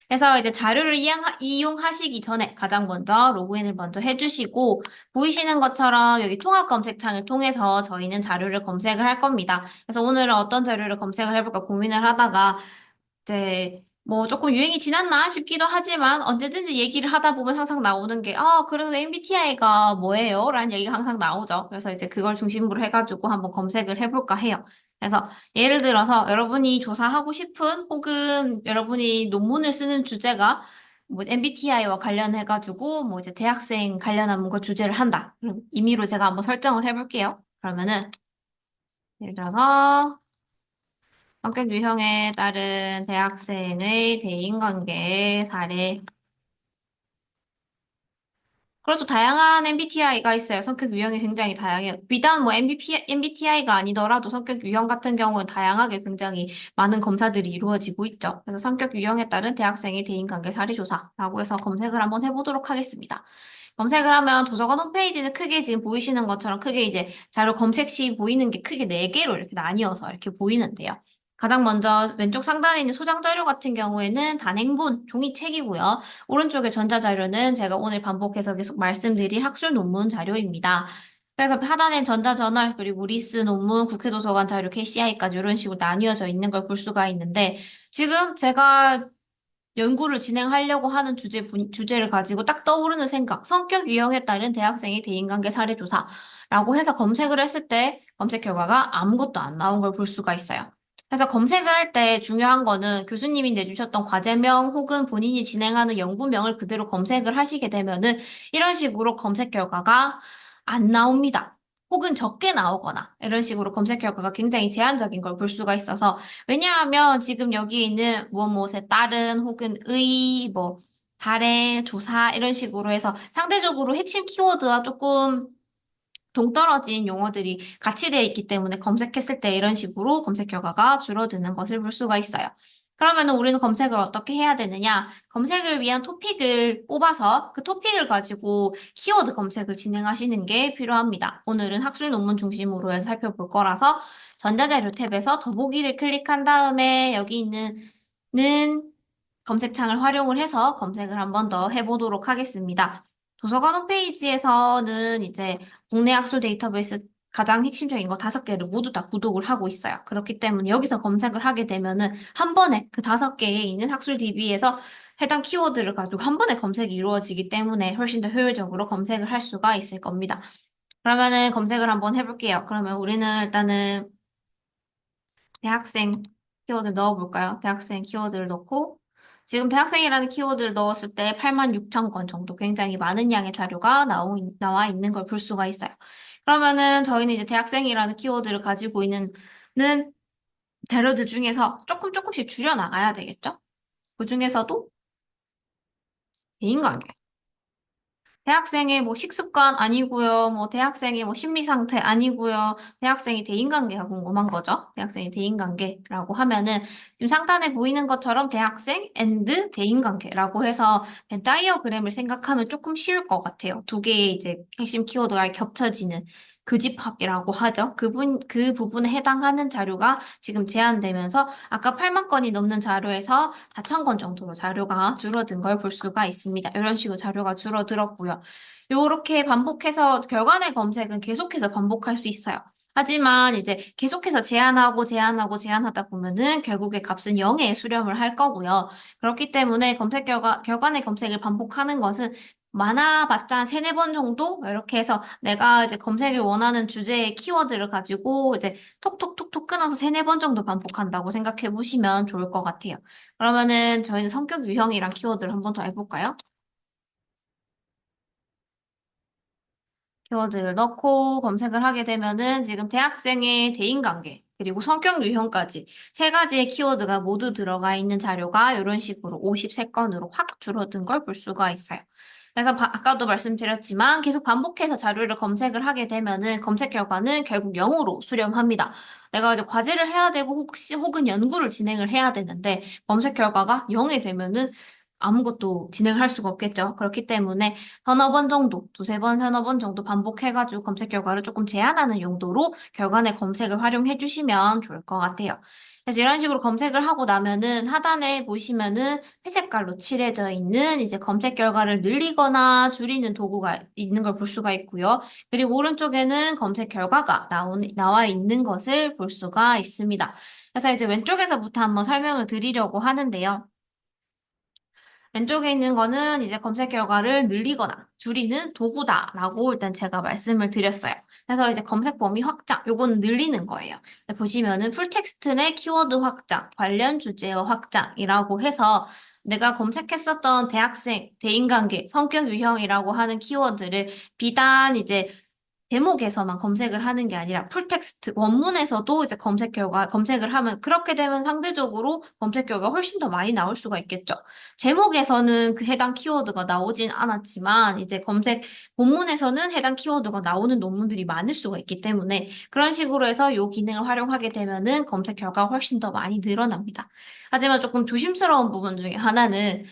그래서 이제 자료를 이용하시기 전에 가장 먼저 로그인을 먼저 해주시고, 보이시는 것처럼 여기 통합 검색창을 통해서 저희는 자료를 검색을 할 겁니다. 그래서 오늘은 어떤 자료를 검색을 해볼까 고민을 하다가, 이제 뭐 조금 유행이 지났나 싶기도 하지만 언제든지 얘기를 하다 보면 항상 나오는 게, 그래서 MBTI가 뭐예요? 라는 얘기가 항상 나오죠. 그래서 이제 그걸 중심으로 해가지고 한번 검색을 해볼까 해요. 그래서 예를 들어서 여러분이 조사하고 싶은 혹은 여러분이 논문을 쓰는 주제가 뭐 MBTI와 관련해가지고 뭐 이제 대학생 관련한 뭔가 주제를 한다. 그럼 임의로 제가 한번 설정을 해볼게요. 그러면은 예를 들어서 성격 유형에 따른 대학생의 대인관계 사례. 그래도 다양한 MBTI가 있어요. 성격 유형이 굉장히 다양해요. 비단 뭐 MBTI가 아니더라도 성격 유형 같은 경우는 다양하게 굉장히 많은 검사들이 이루어지고 있죠. 그래서 성격 유형에 따른 대학생의 대인관계 사례 조사라고 해서 검색을 한번 해보도록 하겠습니다. 검색을 하면 도서관 홈페이지는 크게 지금 보이시는 것처럼 크게 이제 자료 검색 시 보이는 게 크게 네 개로 이렇게 나뉘어서 이렇게 보이는데요. 가장 먼저 왼쪽 상단에 있는 소장 자료 같은 경우에는 단행본 종이책이고요. 오른쪽에 전자자료는 제가 오늘 반복해서 계속 말씀드릴 학술 논문 자료입니다. 그래서 하단엔 전자저널, 그리고 리스 논문, 국회도서관 자료, KCI까지 이런 식으로 나뉘어져 있는 걸 볼 수가 있는데, 지금 제가 연구를 진행하려고 하는 주제를 가지고 딱 떠오르는 생각, 성격 유형에 따른 대학생의 대인관계 사례조사라고 해서 검색을 했을 때 검색 결과가 아무것도 안 나온 걸 볼 수가 있어요. 그래서 검색을 할 때 중요한 거는 교수님이 내주셨던 과제명 혹은 본인이 진행하는 연구명을 그대로 검색을 하시게 되면은 이런 식으로 검색 결과가 안 나옵니다. 혹은 적게 나오거나 이런 식으로 검색 결과가 굉장히 제한적인 걸 볼 수가 있어서 왜냐하면 지금 여기 있는 무엇 무엇에 따른 혹은 뭐 달의 조사 이런 식으로 해서 상대적으로 핵심 키워드와 조금 동떨어진 용어들이 같이 되어 있기 때문에 검색했을 때 이런 식으로 검색 결과가 줄어드는 것을 볼 수가 있어요. 그러면 우리는 검색을 어떻게 해야 되느냐? 검색을 위한 토픽을 뽑아서 그 토픽을 가지고 키워드 검색을 진행하시는 게 필요합니다. 오늘은 학술 논문 중심으로 해서 살펴볼 거라서 전자자료 탭에서 더보기를 클릭한 다음에 여기 있는 검색창을 활용을 해서 검색을 한번 더 해보도록 하겠습니다. 도서관 홈페이지에서는 이제 국내 학술 데이터베이스 가장 핵심적인 거 5개를 모두 다 구독을 하고 있어요. 그렇기 때문에 여기서 검색을 하게 되면은 한 번에 그 5개에 있는 학술 DB에서 해당 키워드를 가지고 한 번에 검색이 이루어지기 때문에 훨씬 더 효율적으로 검색을 할 수가 있을 겁니다. 그러면은 검색을 한번 해볼게요. 그러면 우리는 일단은 대학생 키워드를 넣어볼까요? 대학생 키워드를 넣고 지금 대학생이라는 키워드를 넣었을 때 8만 6천 건 정도 굉장히 많은 양의 자료가 나와 있는 걸 볼 수가 있어요. 그러면은 저희는 이제 대학생이라는 키워드를 가지고 있는 자료들 중에서 조금씩 줄여나가야 되겠죠? 그 중에서도 대인관계. 대학생의 뭐 식습관 아니고요. 뭐 대학생의 뭐 심리 상태 아니고요. 대학생의 대인관계가 궁금한 거죠. 대학생의 대인관계라고 하면은 지금 상단에 보이는 것처럼 대학생 앤드 대인관계라고 해서 벤 다이어그램을 생각하면 조금 쉬울 것 같아요. 두 개의 이제 핵심 키워드가 겹쳐지는 교집합이라고 하죠. 그 부분에 해당하는 자료가 지금 제한되면서 아까 8만 건이 넘는 자료에서 4천 건 정도로 자료가 줄어든 걸 볼 수가 있습니다. 이런 식으로 자료가 줄어들었고요. 요렇게 반복해서 결과내 검색은 계속해서 반복할 수 있어요. 하지만 이제 계속해서 제한하다 보면은 결국에 값은 0에 수렴을 할 거고요. 그렇기 때문에 결과내 검색을 반복하는 것은 많아봤자 한 세네 번 정도? 이렇게 해서 내가 이제 검색을 원하는 주제의 키워드를 가지고 이제 톡톡톡톡 끊어서 세네 번 정도 반복한다고 생각해 보시면 좋을 것 같아요. 그러면은 저희는 성격 유형이랑 키워드를 한 번 더 해볼까요? 키워드를 넣고 검색을 하게 되면은 지금 대학생의 대인관계, 그리고 성격 유형까지 세 가지의 키워드가 모두 들어가 있는 자료가 이런 식으로 53건으로 확 줄어든 걸 볼 수가 있어요. 그래서 아까도 말씀드렸지만 계속 반복해서 자료를 검색을 하게 되면은 검색 결과는 결국 0으로 수렴합니다. 내가 이제 과제를 해야 되고 혹은 연구를 진행을 해야 되는데 검색 결과가 0이 되면은 아무것도 진행을 할 수가 없겠죠. 그렇기 때문에 서너 번 정도, 두세 번, 서너 번 정도 반복해가지고 검색 결과를 조금 제한하는 용도로 결과내 검색을 활용해 주시면 좋을 것 같아요. 그래서 이런 식으로 검색을 하고 나면은 하단에 보시면은 회색깔로 칠해져 있는 이제 검색 결과를 늘리거나 줄이는 도구가 있는 걸 볼 수가 있고요. 그리고 오른쪽에는 검색 결과가 나와 있는 것을 볼 수가 있습니다. 그래서 이제 왼쪽에서부터 한번 설명을 드리려고 하는데요. 왼쪽에 있는 거는 이제 검색 결과를 늘리거나 줄이는 도구다라고 일단 제가 말씀을 드렸어요. 그래서 이제 검색 범위 확장, 요거는 늘리는 거예요. 보시면은 풀텍스트 내 키워드 확장, 관련 주제어 확장이라고 해서 내가 검색했었던 대학생, 대인관계, 성격 유형이라고 하는 키워드를 비단 이제 제목에서만 검색을 하는 게 아니라 풀텍스트 원문에서도 이제 검색을 하면 그렇게 되면 상대적으로 검색 결과가 훨씬 더 많이 나올 수가 있겠죠. 제목에서는 그 해당 키워드가 나오진 않았지만 이제 본문에서는 해당 키워드가 나오는 논문들이 많을 수가 있기 때문에 그런 식으로 해서 이 기능을 활용하게 되면은 검색 결과가 훨씬 더 많이 늘어납니다. 하지만 조금 조심스러운 부분 중에 하나는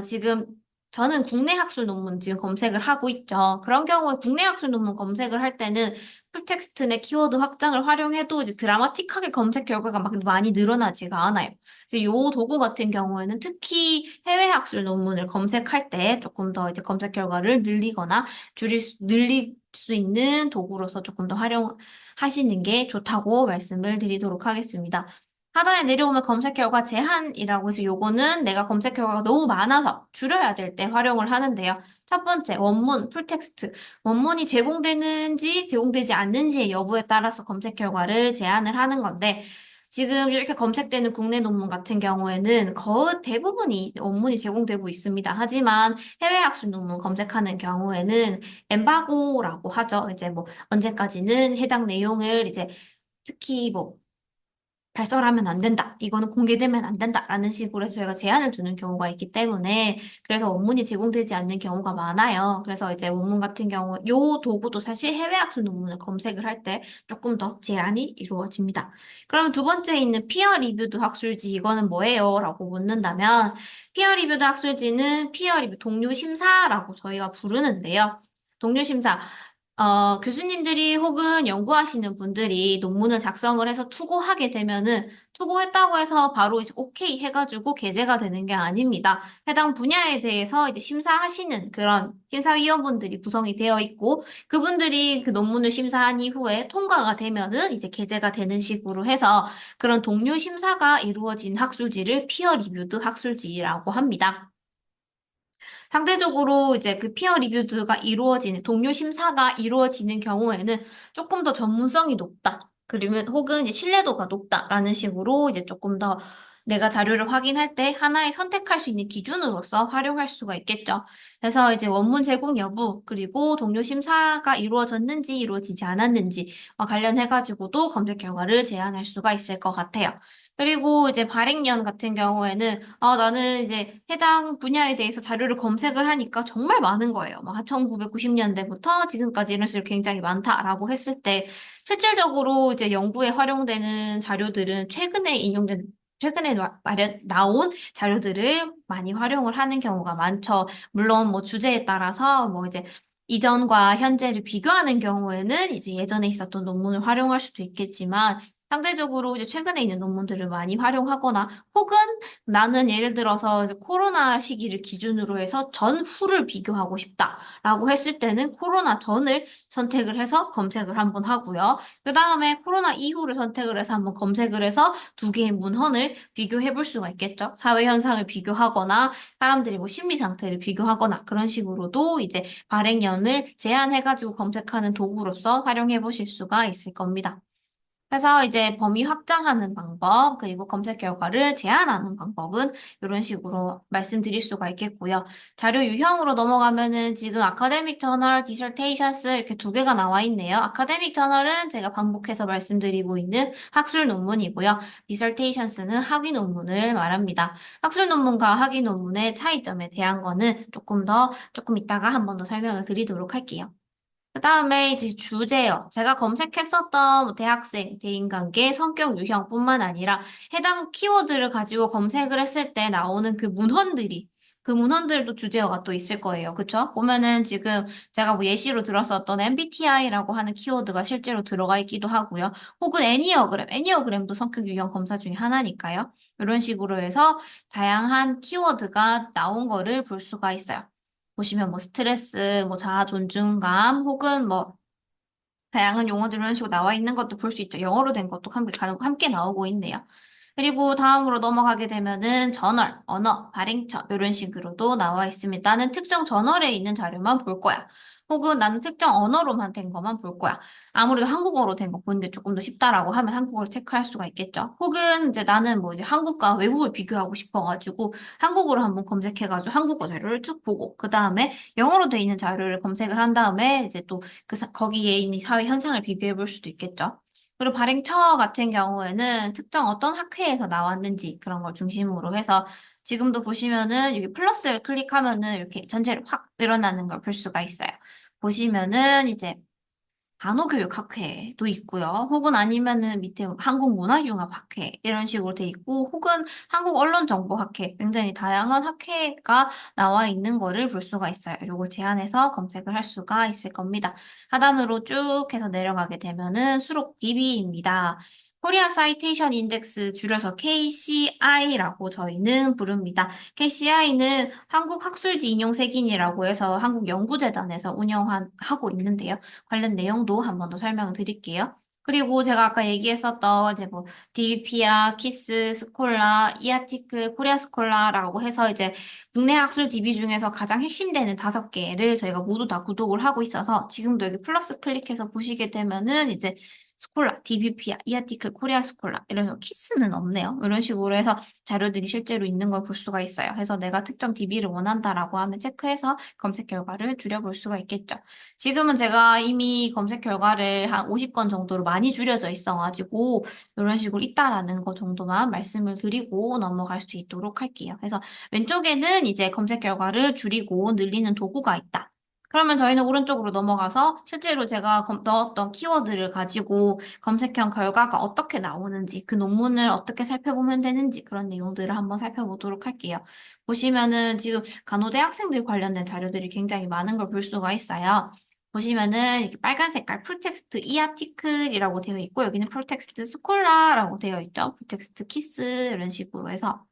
지금 저는 국내 학술 논문 지금 검색을 하고 있죠. 그런 경우에 국내 학술 논문 검색을 할 때는 풀텍스트 내 키워드 확장을 활용해도 이제 드라마틱하게 검색 결과가 막 많이 늘어나지가 않아요. 그래서 요 도구 같은 경우에는 특히 해외 학술 논문을 검색할 때 조금 더 이제 검색 결과를 늘리거나 늘릴 수 있는 도구로서 조금 더 활용하시는 게 좋다고 말씀을 드리도록 하겠습니다. 하단에 내려오면 검색 결과 제한이라고 해서 요거는 내가 검색 결과가 너무 많아서 줄여야 될 때 활용을 하는데요. 첫 번째, 원문, 풀텍스트. 원문이 제공되는지 제공되지 않는지의 여부에 따라서 검색 결과를 제한을 하는 건데, 지금 이렇게 검색되는 국내 논문 같은 경우에는 거의 대부분이 원문이 제공되고 있습니다. 하지만 해외 학술 논문 검색하는 경우에는 엠바고라고 하죠. 이제 뭐 언제까지는 해당 내용을 이제 특히 뭐 발설하면 안 된다. 이거는 공개되면 안 된다. 라는 식으로 해서 저희가 제한을 두는 경우가 있기 때문에 그래서 원문이 제공되지 않는 경우가 많아요. 그래서 이제 원문 같은 경우 요 도구도 사실 해외 학술 논문을 검색을 할 때 조금 더 제한이 이루어집니다. 그럼 두 번째 있는 피어 리뷰드 학술지 이거는 뭐예요? 라고 묻는다면 피어 리뷰드 학술지는 피어 리뷰 동료 심사라고 저희가 부르는데요. 동료 심사 교수님들이 혹은 연구하시는 분들이 논문을 작성을 해서 투고하게 되면은 투고했다고 해서 바로 이제 오케이 해가지고 게재가 되는 게 아닙니다. 해당 분야에 대해서 이제 심사하시는 그런 심사위원분들이 구성이 되어 있고 그분들이 그 논문을 심사한 이후에 통과가 되면은 이제 게재가 되는 식으로 해서 그런 동료 심사가 이루어진 학술지를 피어 리뷰드 학술지라고 합니다. 상대적으로 이제 그 피어 리뷰드가 이루어지는, 동료 심사가 이루어지는 경우에는 조금 더 전문성이 높다. 그러면 혹은 이제 신뢰도가 높다라는 식으로 이제 조금 더 내가 자료를 확인할 때 하나의 선택할 수 있는 기준으로서 활용할 수가 있겠죠. 그래서 이제 원문 제공 여부, 그리고 동료 심사가 이루어졌는지 이루어지지 않았는지와 관련해가지고도 검색 결과를 제한할 수가 있을 것 같아요. 그리고 이제 발행년 같은 경우에는 나는 이제 해당 분야에 대해서 자료를 검색을 하니까 정말 많은 거예요. 막 1990년대부터 지금까지 이런 식으로 굉장히 많다라고 했을 때 실질적으로 이제 연구에 활용되는 자료들은 최근에 나온 자료들을 많이 활용을 하는 경우가 많죠. 물론 뭐 주제에 따라서 뭐 이제 이전과 현재를 비교하는 경우에는 이제 예전에 있었던 논문을 활용할 수도 있겠지만 상대적으로 이제 최근에 있는 논문들을 많이 활용하거나 혹은 나는 예를 들어서 이제 코로나 시기를 기준으로 해서 전후를 비교하고 싶다라고 했을 때는 코로나 전을 선택을 해서 검색을 한번 하고요. 그 다음에 코로나 이후를 선택을 해서 한번 검색을 해서 두 개의 문헌을 비교해 볼 수가 있겠죠. 사회 현상을 비교하거나 사람들이 뭐 심리 상태를 비교하거나 그런 식으로도 이제 발행연을 제한해가지고 검색하는 도구로서 활용해 보실 수가 있을 겁니다. 그래서 이제 범위 확장하는 방법, 그리고 검색 결과를 제한하는 방법은 이런 식으로 말씀드릴 수가 있겠고요. 자료 유형으로 넘어가면은 지금 아카데믹 저널, 디설테이션스 이렇게 두 개가 나와 있네요. 아카데믹 저널은 제가 반복해서 말씀드리고 있는 학술 논문이고요. 디설테이션스는 학위 논문을 말합니다. 학술 논문과 학위 논문의 차이점에 대한 거는 조금 이따가 한 번 더 설명을 드리도록 할게요. 그 다음에 이제 주제요. 제가 검색했었던 뭐 대학생, 대인관계, 성격 유형뿐만 아니라 해당 키워드를 가지고 검색을 했을 때 나오는 그 문헌들이 그 문헌들도 주제어가 또 있을 거예요. 그쵸? 보면은 지금 제가 뭐 예시로 들었었던 MBTI라고 하는 키워드가 실제로 들어가 있기도 하고요. 혹은 애니어그램도 성격 유형 검사 중에 하나니까요. 이런 식으로 해서 다양한 키워드가 나온 거를 볼 수가 있어요. 보시면 뭐 스트레스, 뭐 자아 존중감, 혹은 뭐 다양한 용어들 이런 식으로 나와 있는 것도 볼 수 있죠. 영어로 된 것도 함께 나오고 있네요. 그리고 다음으로 넘어가게 되면은 저널, 언어, 발행처 이런 식으로도 나와 있습니다. 나는 특정 저널에 있는 자료만 볼 거야. 혹은 나는 특정 언어로만 된 것만 볼 거야. 아무래도 한국어로 된 거 보는 게 조금 더 쉽다라고 하면 한국어로 체크할 수가 있겠죠. 혹은 이제 나는 뭐 이제 한국과 외국을 비교하고 싶어가지고 한국어로 한번 검색해가지고 한국어 자료를 쭉 보고 그 다음에 영어로 돼 있는 자료를 검색을 한 다음에 이제 또 거기에 있는 사회 현상을 비교해 볼 수도 있겠죠. 그리고 발행처 같은 경우에는 특정 어떤 학회에서 나왔는지 그런 걸 중심으로 해서 지금도 보시면은 여기 플러스를 클릭하면은 이렇게 전체를 확 늘어나는 걸 볼 수가 있어요. 보시면은 이제 간호교육학회도 있고요. 혹은 아니면은 밑에 한국문화융합학회 이런 식으로 돼 있고 혹은 한국언론정보학회 굉장히 다양한 학회가 나와 있는 거를 볼 수가 있어요. 이걸 제한해서 검색을 할 수가 있을 겁니다. 하단으로 쭉 해서 내려가게 되면은 수록 DB입니다. 코리아 사이테이션 인덱스 줄여서 KCI라고 저희는 부릅니다. KCI는 한국학술지 인용색인이라고 해서 한국연구재단에서 운영하고 있는데요. 관련 내용도 한 번 더 설명을 드릴게요. 그리고 제가 아까 얘기했었던 이제 뭐 DBP야, 키스, 스콜라, 이아티클, 코리아 스콜라라고 해서 이제 국내 학술 DB 중에서 가장 핵심되는 5개를 저희가 모두 다 구독을 하고 있어서 지금도 여기 플러스 클릭해서 보시게 되면은 이제 스콜라, DBP야, 이아티클, 코리아 스콜라 이런 키스는 없네요. 이런 식으로 해서 자료들이 실제로 있는 걸 볼 수가 있어요. 해서 내가 특정 DB를 원한다라고 하면 체크해서 검색 결과를 줄여볼 수가 있겠죠. 지금은 제가 이미 검색 결과를 한 50건 정도로 많이 줄여져 있어가지고 이런 식으로 있다라는 거 정도만 말씀을 드리고 넘어갈 수 있도록 할게요. 그래서 왼쪽에는 이제 검색 결과를 줄이고 늘리는 도구가 있다. 그러면 저희는 오른쪽으로 넘어가서 실제로 제가 넣었던 키워드를 가지고 검색형 결과가 어떻게 나오는지, 그 논문을 어떻게 살펴보면 되는지 그런 내용들을 한번 살펴보도록 할게요. 보시면은 지금 간호대 학생들 관련된 자료들이 굉장히 많은 걸 볼 수가 있어요. 보시면은 이렇게 빨간 색깔 풀텍스트 이아티클이라고 되어 있고 여기는 풀텍스트 스콜라라고 되어 있죠. 풀텍스트 키스 이런 식으로 해서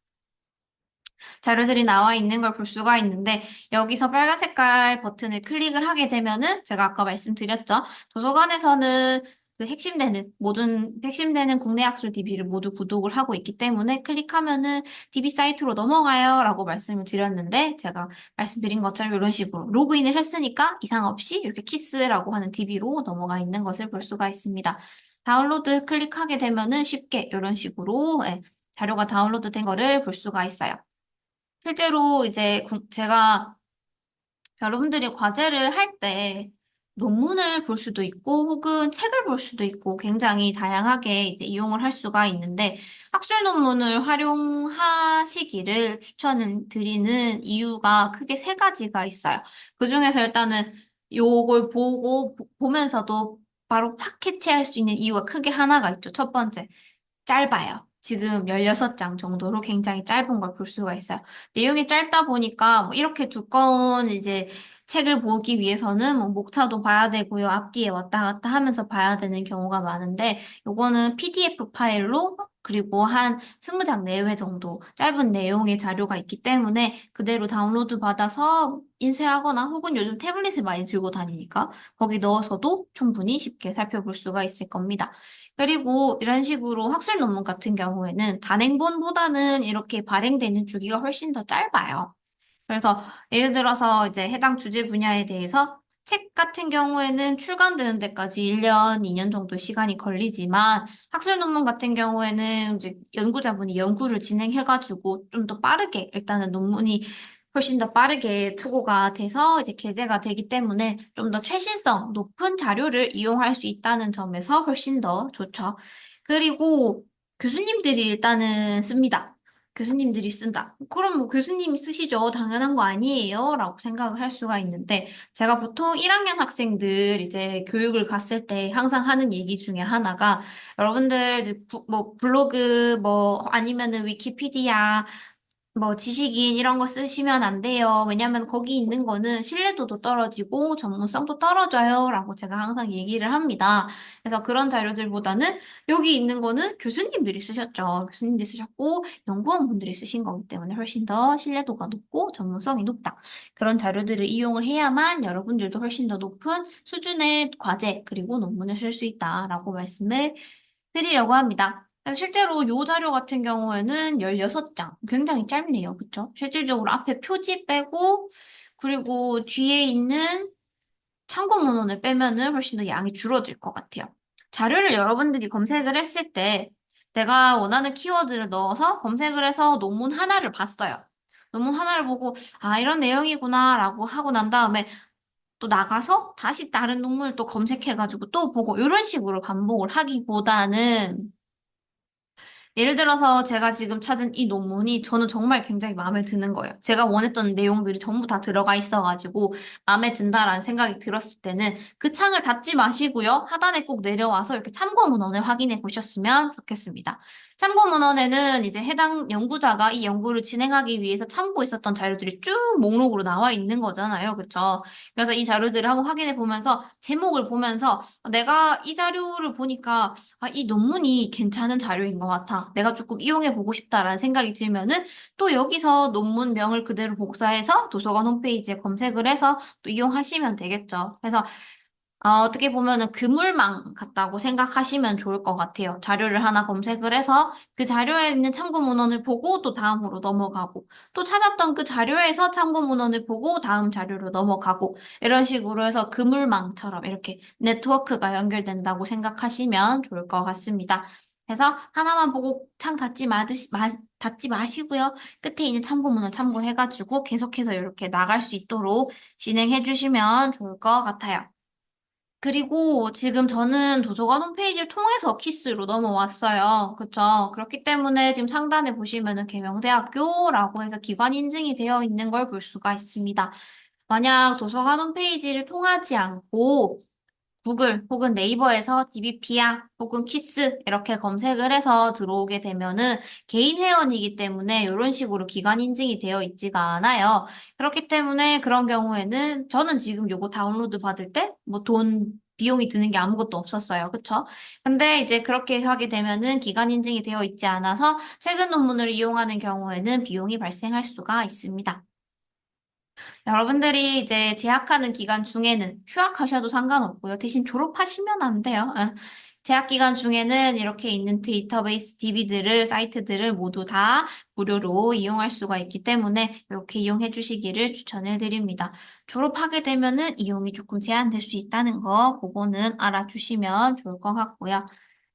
자료들이 나와 있는 걸 볼 수가 있는데 여기서 빨간 색깔 버튼을 클릭을 하게 되면은 제가 아까 말씀드렸죠. 도서관에서는 그 핵심되는 국내 학술 DB를 모두 구독을 하고 있기 때문에 클릭하면은 DB 사이트로 넘어가요 라고 말씀을 드렸는데 제가 말씀드린 것처럼 이런 식으로 로그인을 했으니까 이상 없이 이렇게 키스라고 하는 DB로 넘어가 있는 것을 볼 수가 있습니다. 다운로드 클릭하게 되면은 쉽게 이런 식으로 자료가 다운로드 된 거를 볼 수가 있어요. 실제로 이제 제가 여러분들이 과제를 할 때 논문을 볼 수도 있고 혹은 책을 볼 수도 있고 굉장히 다양하게 이제 이용을 할 수가 있는데 학술 논문을 활용하시기를 추천을 드리는 이유가 크게 3가지가 있어요. 그중에서 일단은 요걸 보면서도 바로 팍 캐치할 수 있는 이유가 크게 하나가 있죠. 첫 번째. 짧아요. 지금 16장 정도로 굉장히 짧은 걸 볼 수가 있어요. 내용이 짧다 보니까 뭐 이렇게 두꺼운 이제 책을 보기 위해서는 뭐 목차도 봐야 되고요. 앞뒤에 왔다 갔다 하면서 봐야 되는 경우가 많은데 요거는 PDF 파일로 그리고 한 20장 내외 정도 짧은 내용의 자료가 있기 때문에 그대로 다운로드 받아서 인쇄하거나 혹은 요즘 태블릿을 많이 들고 다니니까 거기 넣어서도 충분히 쉽게 살펴볼 수가 있을 겁니다. 그리고 이런 식으로 학술 논문 같은 경우에는 단행본보다는 이렇게 발행되는 주기가 훨씬 더 짧아요. 그래서 예를 들어서 이제 해당 주제 분야에 대해서 책 같은 경우에는 출간되는 데까지 1년, 2년 정도 시간이 걸리지만 학술 논문 같은 경우에는 이제 연구자분이 연구를 진행해가지고 좀 더 빠르게 일단은 논문이 훨씬 더 빠르게 투고가 돼서 이제 게재가 되기 때문에 좀 더 최신성 높은 자료를 이용할 수 있다는 점에서 훨씬 더 좋죠. 그리고 교수님들이 일단은 씁니다. 교수님들이 쓴다. 그럼 뭐 교수님이 쓰시죠. 당연한 거 아니에요? 라고 생각을 할 수가 있는데, 제가 보통 1학년 학생들 이제 교육을 갔을 때 항상 하는 얘기 중에 하나가, 여러분들 뭐 블로그 뭐 아니면은 위키피디아 뭐 지식인 이런 거 쓰시면 안 돼요. 왜냐면 거기 있는 거는 신뢰도도 떨어지고 전문성도 떨어져요. 라고 제가 항상 얘기를 합니다. 그래서 그런 자료들보다는 여기 있는 거는 교수님들이 쓰셨죠. 교수님들이 쓰셨고 연구원분들이 쓰신 거기 때문에 훨씬 더 신뢰도가 높고 전문성이 높다. 그런 자료들을 이용을 해야만 여러분들도 훨씬 더 높은 수준의 과제 그리고 논문을 쓸 수 있다라고 말씀을 드리려고 합니다. 그래서 실제로 이 자료 같은 경우에는 16장. 굉장히 짧네요. 그쵸? 실질적으로 앞에 표지 빼고, 그리고 뒤에 있는 참고 문헌을 빼면은 훨씬 더 양이 줄어들 것 같아요. 자료를 여러분들이 검색을 했을 때 내가 원하는 키워드를 넣어서 검색을 해서 논문 하나를 봤어요. 논문 하나를 보고, 아, 이런 내용이구나, 라고 하고 난 다음에 또 나가서 다시 다른 논문을 또 검색해가지고 또 보고, 이런 식으로 반복을 하기보다는 예를 들어서 제가 지금 찾은 이 논문이 저는 정말 굉장히 마음에 드는 거예요. 제가 원했던 내용들이 전부 다 들어가 있어가지고 마음에 든다라는 생각이 들었을 때는 그 창을 닫지 마시고요. 하단에 꼭 내려와서 이렇게 참고 문헌을 확인해 보셨으면 좋겠습니다. 참고 문헌에는 이제 해당 연구자가 이 연구를 진행하기 위해서 참고했었던 자료들이 쭉 목록으로 나와 있는 거잖아요. 그쵸? 그래서 이 자료들을 한번 확인해 보면서 제목을 보면서 내가 이 자료를 보니까 아, 이 논문이 괜찮은 자료인 것 같아. 내가 조금 이용해 보고 싶다라는 생각이 들면은 또 여기서 논문명을 그대로 복사해서 도서관 홈페이지에 검색을 해서 또 이용하시면 되겠죠. 그래서 어떻게 보면은 그물망 같다고 생각하시면 좋을 것 같아요. 자료를 하나 검색을 해서 그 자료에 있는 참고 문헌을 보고 또 다음으로 넘어가고 또 찾았던 그 자료에서 참고 문헌을 보고 다음 자료로 넘어가고 이런 식으로 해서 그물망처럼 이렇게 네트워크가 연결된다고 생각하시면 좋을 것 같습니다. 그래서 하나만 보고 창 닫지 마시고요. 끝에 있는 참고 문헌 참고해가지고 계속해서 이렇게 나갈 수 있도록 진행해 주시면 좋을 것 같아요. 그리고 지금 저는 도서관 홈페이지를 통해서 키스로 넘어왔어요. 그쵸? 그렇기 때문에 지금 상단에 보시면은 계명대학교라고 해서 기관 인증이 되어 있는 걸 볼 수가 있습니다. 만약 도서관 홈페이지를 통하지 않고 구글 혹은 네이버에서 DBP야 혹은 키스 이렇게 검색을 해서 들어오게 되면은 개인 회원이기 때문에 이런 식으로 기관 인증이 되어 있지가 않아요. 그렇기 때문에 그런 경우에는 저는 지금 요거 다운로드 받을 때 뭐 비용이 드는 게 아무것도 없었어요. 그쵸? 근데 이제 그렇게 하게 되면은 기관 인증이 되어 있지 않아서 최근 논문을 이용하는 경우에는 비용이 발생할 수가 있습니다. 여러분들이 이제 재학하는 기간 중에는 휴학하셔도 상관없고요. 대신 졸업하시면 안 돼요. 재학 기간 중에는 이렇게 있는 데이터베이스 DB들을, 사이트들을 모두 다 무료로 이용할 수가 있기 때문에 이렇게 이용해 주시기를 추천을 드립니다. 졸업하게 되면은 이용이 조금 제한될 수 있다는 거, 그거는 알아주시면 좋을 것 같고요.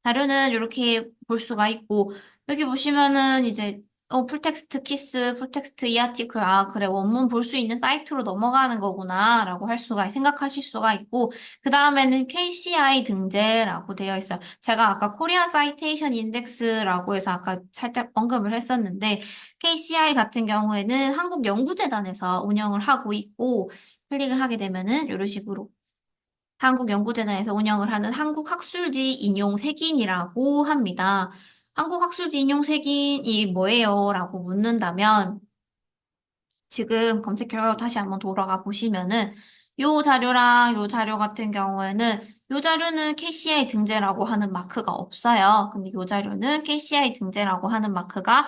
자료는 이렇게 볼 수가 있고, 여기 보시면은 이제 풀텍스트 키스, 풀텍스트 이 아티클, 아, 그래, 원문 볼 수 있는 사이트로 넘어가는 거구나, 라고 생각하실 수가 있고, 그 다음에는 KCI 등재라고 되어 있어요. 제가 아까 코리안 사이테이션 인덱스라고 해서 아까 살짝 언급을 했었는데, KCI 같은 경우에는 한국연구재단에서 운영을 하고 있고, 클릭을 하게 되면은 이런 식으로 한국연구재단에서 운영을 하는 한국학술지 인용색인이라고 합니다. 한국학술지 인용색인이 뭐예요? 라고 묻는다면 지금 검색 결과 다시 한번 돌아가 보시면은 요 자료랑 요 자료 같은 경우에는 요 자료는 KCI 등재라고 하는 마크가 없어요. 근데 요 자료는 KCI 등재라고 하는 마크가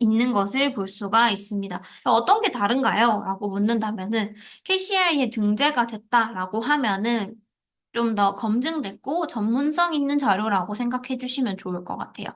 있는 것을 볼 수가 있습니다. 어떤 게 다른가요? 라고 묻는다면은 KCI에 등재가 됐다라고 하면은 좀 더 검증됐고 전문성 있는 자료라고 생각해 주시면 좋을 것 같아요.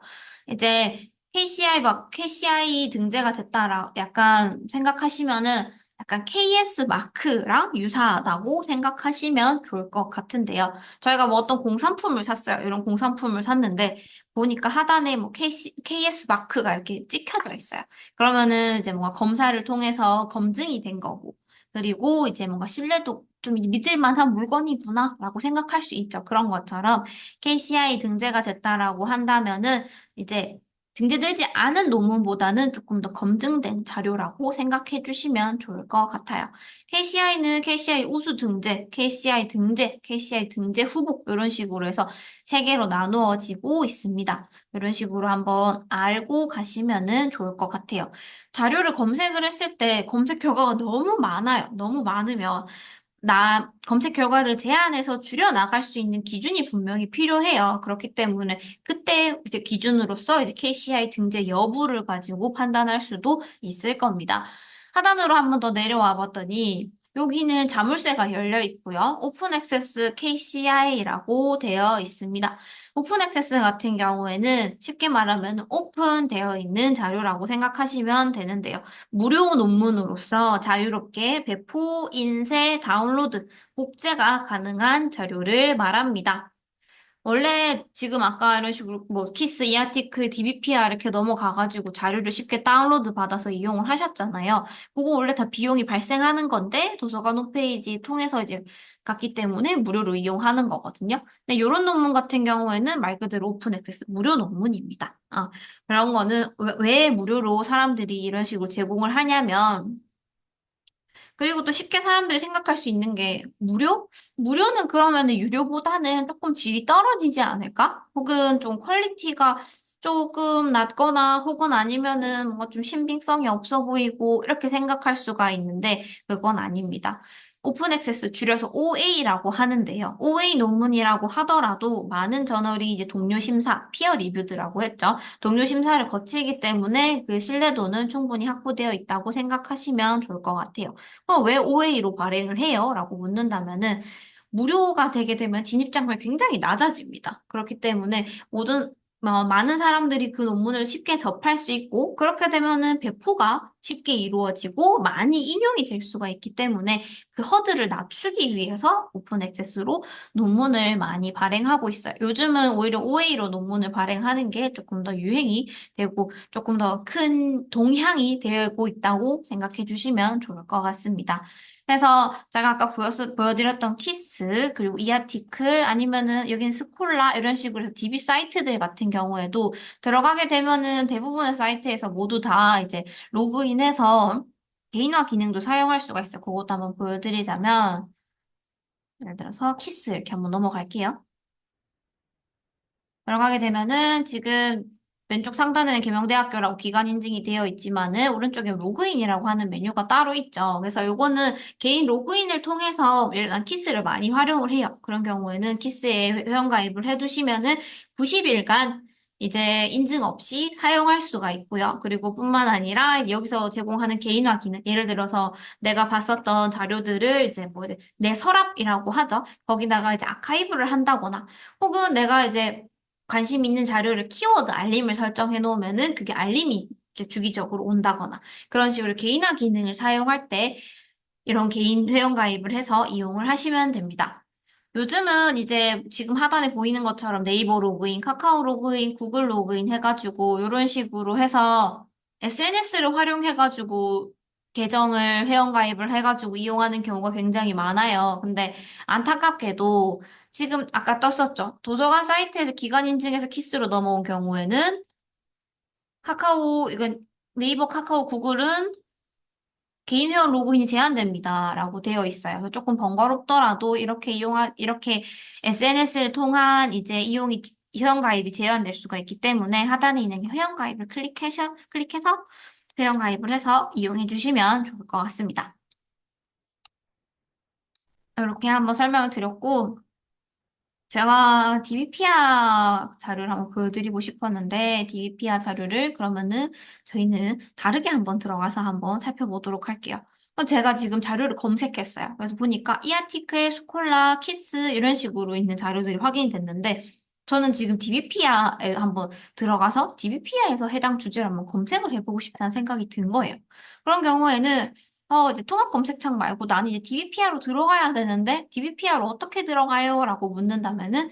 이제 KCI 등재가 됐다라 약간 생각하시면은 약간 KS 마크랑 유사하다고 생각하시면 좋을 것 같은데요. 저희가 뭐 어떤 공산품을 샀어요. 이런 공산품을 샀는데 보니까 하단에 뭐 KS 마크가 이렇게 찍혀져 있어요. 그러면은 이제 뭔가 검사를 통해서 검증이 된 거고 그리고 이제 뭔가 신뢰도 좀 믿을 만한 물건이구나라고 생각할 수 있죠. 그런 것처럼 KCI 등재가 됐다라고 한다면은 이제 등재되지 않은 논문보다는 조금 더 검증된 자료라고 생각해 주시면 좋을 것 같아요. KCI는 KCI 우수 등재, KCI 등재, KCI 등재 후보 이런 식으로 해서 세 개로 나누어지고 있습니다. 이런 식으로 한번 알고 가시면은 좋을 것 같아요. 자료를 검색을 했을 때 검색 결과가 너무 많아요. 너무 많으면 검색 결과를 제한해서 줄여 나갈 수 있는 기준이 분명히 필요해요. 그렇기 때문에 그때 이제 기준으로서 이제 KCI 등재 여부를 가지고 판단할 수도 있을 겁니다. 하단으로 한번 더 내려와 봤더니 여기는 자물쇠가 열려 있고요. 오픈 액세스 KCI라고 되어 있습니다. 오픈 액세스 같은 경우에는 쉽게 말하면 오픈되어 있는 자료라고 생각하시면 되는데요. 무료 논문으로서 자유롭게 배포, 인쇄, 다운로드, 복제가 가능한 자료를 말합니다. 원래 지금 아까 이런 식으로 뭐 키스, 이아티클, DBPR 이렇게 넘어가가지고 자료를 쉽게 다운로드 받아서 이용을 하셨잖아요. 그거 원래 다 비용이 발생하는 건데 도서관 홈페이지 통해서 이제 갔기 때문에 무료로 이용하는 거거든요. 근데 이런 논문 같은 경우에는 말 그대로 오픈 액세스 무료 논문입니다. 그런 거는 왜 무료로 사람들이 이런 식으로 제공을 하냐면 그리고 또 쉽게 사람들이 생각할 수 있는 게 무료? 무료는 그러면은 유료보다는 조금 질이 떨어지지 않을까? 혹은 좀 퀄리티가 조금 낮거나 혹은 아니면은 뭔가 좀 신빙성이 없어 보이고 이렇게 생각할 수가 있는데 그건 아닙니다. 오픈 액세스 줄여서 OA라고 하는데요. OA 논문이라고 하더라도 많은 저널이 이제 동료 심사, 피어 리뷰드라고 했죠. 동료 심사를 거치기 때문에 그 신뢰도는 충분히 확보되어 있다고 생각하시면 좋을 것 같아요. 왜 OA로 발행을 해요? 라고 묻는다면은 무료가 되게 되면 진입장벽이 굉장히 낮아집니다. 그렇기 때문에 많은 사람들이 그 논문을 쉽게 접할 수 있고, 그렇게 되면은 배포가 쉽게 이루어지고, 많이 인용이 될 수가 있기 때문에 그 허들을 낮추기 위해서 오픈 액세스로 논문을 많이 발행하고 있어요. 요즘은 오히려 OA로 논문을 발행하는 게 조금 더 유행이 되고, 조금 더 큰 동향이 되고 있다고 생각해 주시면 좋을 것 같습니다. 그래서 제가 아까 보여드렸던 키스, 그리고 이아티클, 아니면은 여긴 스콜라, 이런 식으로 해서 DB 사이트들 같은 경우에도 들어가게 되면은 대부분의 사이트에서 모두 다 이제 로그인해서 개인화 기능도 사용할 수가 있어요. 그것도 한번 보여드리자면, 예를 들어서 키스 이렇게 한번 넘어갈게요. 들어가게 되면은 지금 왼쪽 상단에는 계명대학교라고 기관 인증이 되어 있지만은 오른쪽에 로그인이라고 하는 메뉴가 따로 있죠. 그래서 요거는 개인 로그인을 통해서 일단 키스를 많이 활용을 해요. 그런 경우에는 키스에 회원가입을 해두시면은 90일간 이제 인증 없이 사용할 수가 있고요. 그리고 뿐만 아니라 여기서 제공하는 개인화 기능, 예를 들어서 내가 봤었던 자료들을 이제 뭐 내 서랍이라고 하죠. 거기다가 이제 아카이브를 한다거나 혹은 내가 이제 관심 있는 자료를 키워드 알림을 설정해 놓으면은 그게 알림이 이렇게 주기적으로 온다거나 그런 식으로 개인화 기능을 사용할 때 이런 개인 회원 가입을 해서 이용을 하시면 됩니다. 요즘은 이제 지금 하단에 보이는 것처럼 네이버 로그인, 카카오 로그인, 구글 로그인 해가지고 이런 식으로 해서 SNS를 활용해가지고 계정을 회원 가입을 해가지고 이용하는 경우가 굉장히 많아요. 근데 안타깝게도 지금 아까 떴었죠. 도서관 사이트에서 기관 인증해서 키스로 넘어온 경우에는 이건 네이버, 카카오, 구글은 개인 회원 로그인이 제한됩니다. 라고 되어 있어요. 그래서 조금 번거롭더라도 이렇게 SNS를 통한 이제 회원 가입이 제한될 수가 있기 때문에 하단에 있는 회원 가입을 클릭해서 회원 가입을 해서 이용해 주시면 좋을 것 같습니다. 이렇게 한번 설명을 드렸고, 제가 DBPR 자료를 한번 보여드리고 싶었는데, DBPR 자료를 그러면은 저희는 다르게 한번 들어가서 한번 살펴보도록 할게요. 제가 지금 자료를 검색했어요. 그래서 보니까 이 아티클, 스콜라, 키스 이런 식으로 있는 자료들이 확인이 됐는데, 저는 지금 DBPR에 한번 들어가서 DBPR에서 해당 주제를 한번 검색을 해보고 싶다는 생각이 든 거예요. 그런 경우에는 이제 통합 검색창 말고 나는 이제 DBPR로 들어가야 되는데, DBPR로 어떻게 들어가요? 라고 묻는다면은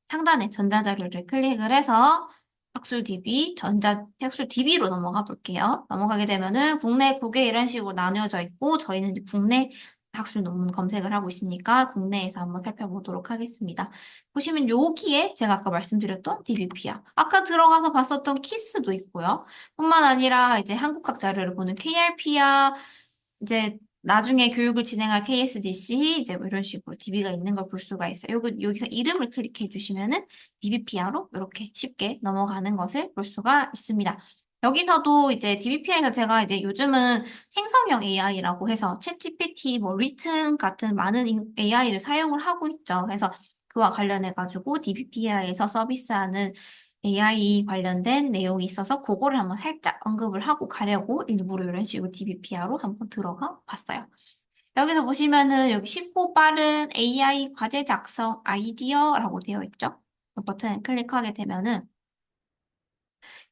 상단에 전자자료를 클릭을 해서 학술 DB로 넘어가 볼게요. 넘어가게 되면은 국내, 국외 이런 식으로 나뉘어져 있고, 저희는 이제 국내 학술 논문 검색을 하고 있으니까 국내에서 한번 살펴보도록 하겠습니다. 보시면 여기에 제가 아까 말씀드렸던 DBPR, 아까 들어가서 봤었던 키스도 있고요. 뿐만 아니라 이제 한국학 자료를 보는 KRPR, 이제 나중에 교육을 진행할 KSDC, 이제 뭐 이런 식으로 DB가 있는 걸 볼 수가 있어요. 여기서 이름을 클릭해 주시면은 DBPR로 이렇게 쉽게 넘어가는 것을 볼 수가 있습니다. 여기서도 이제 DBPI에서 제가 이제 요즘은 생성형 AI라고 해서 챗GPT, 뭐 리튼 같은 많은 AI를 사용을 하고 있죠. 그래서 그와 관련해가지고 DBPI에서 서비스하는 AI 관련된 내용이 있어서 그거를 한번 살짝 언급을 하고 가려고 일부러 이런 식으로 DBPR로 한번 들어가 봤어요. 여기서 보시면은 여기 쉽고 빠른 AI 과제 작성 아이디어라고 되어 있죠. 그 버튼 클릭하게 되면은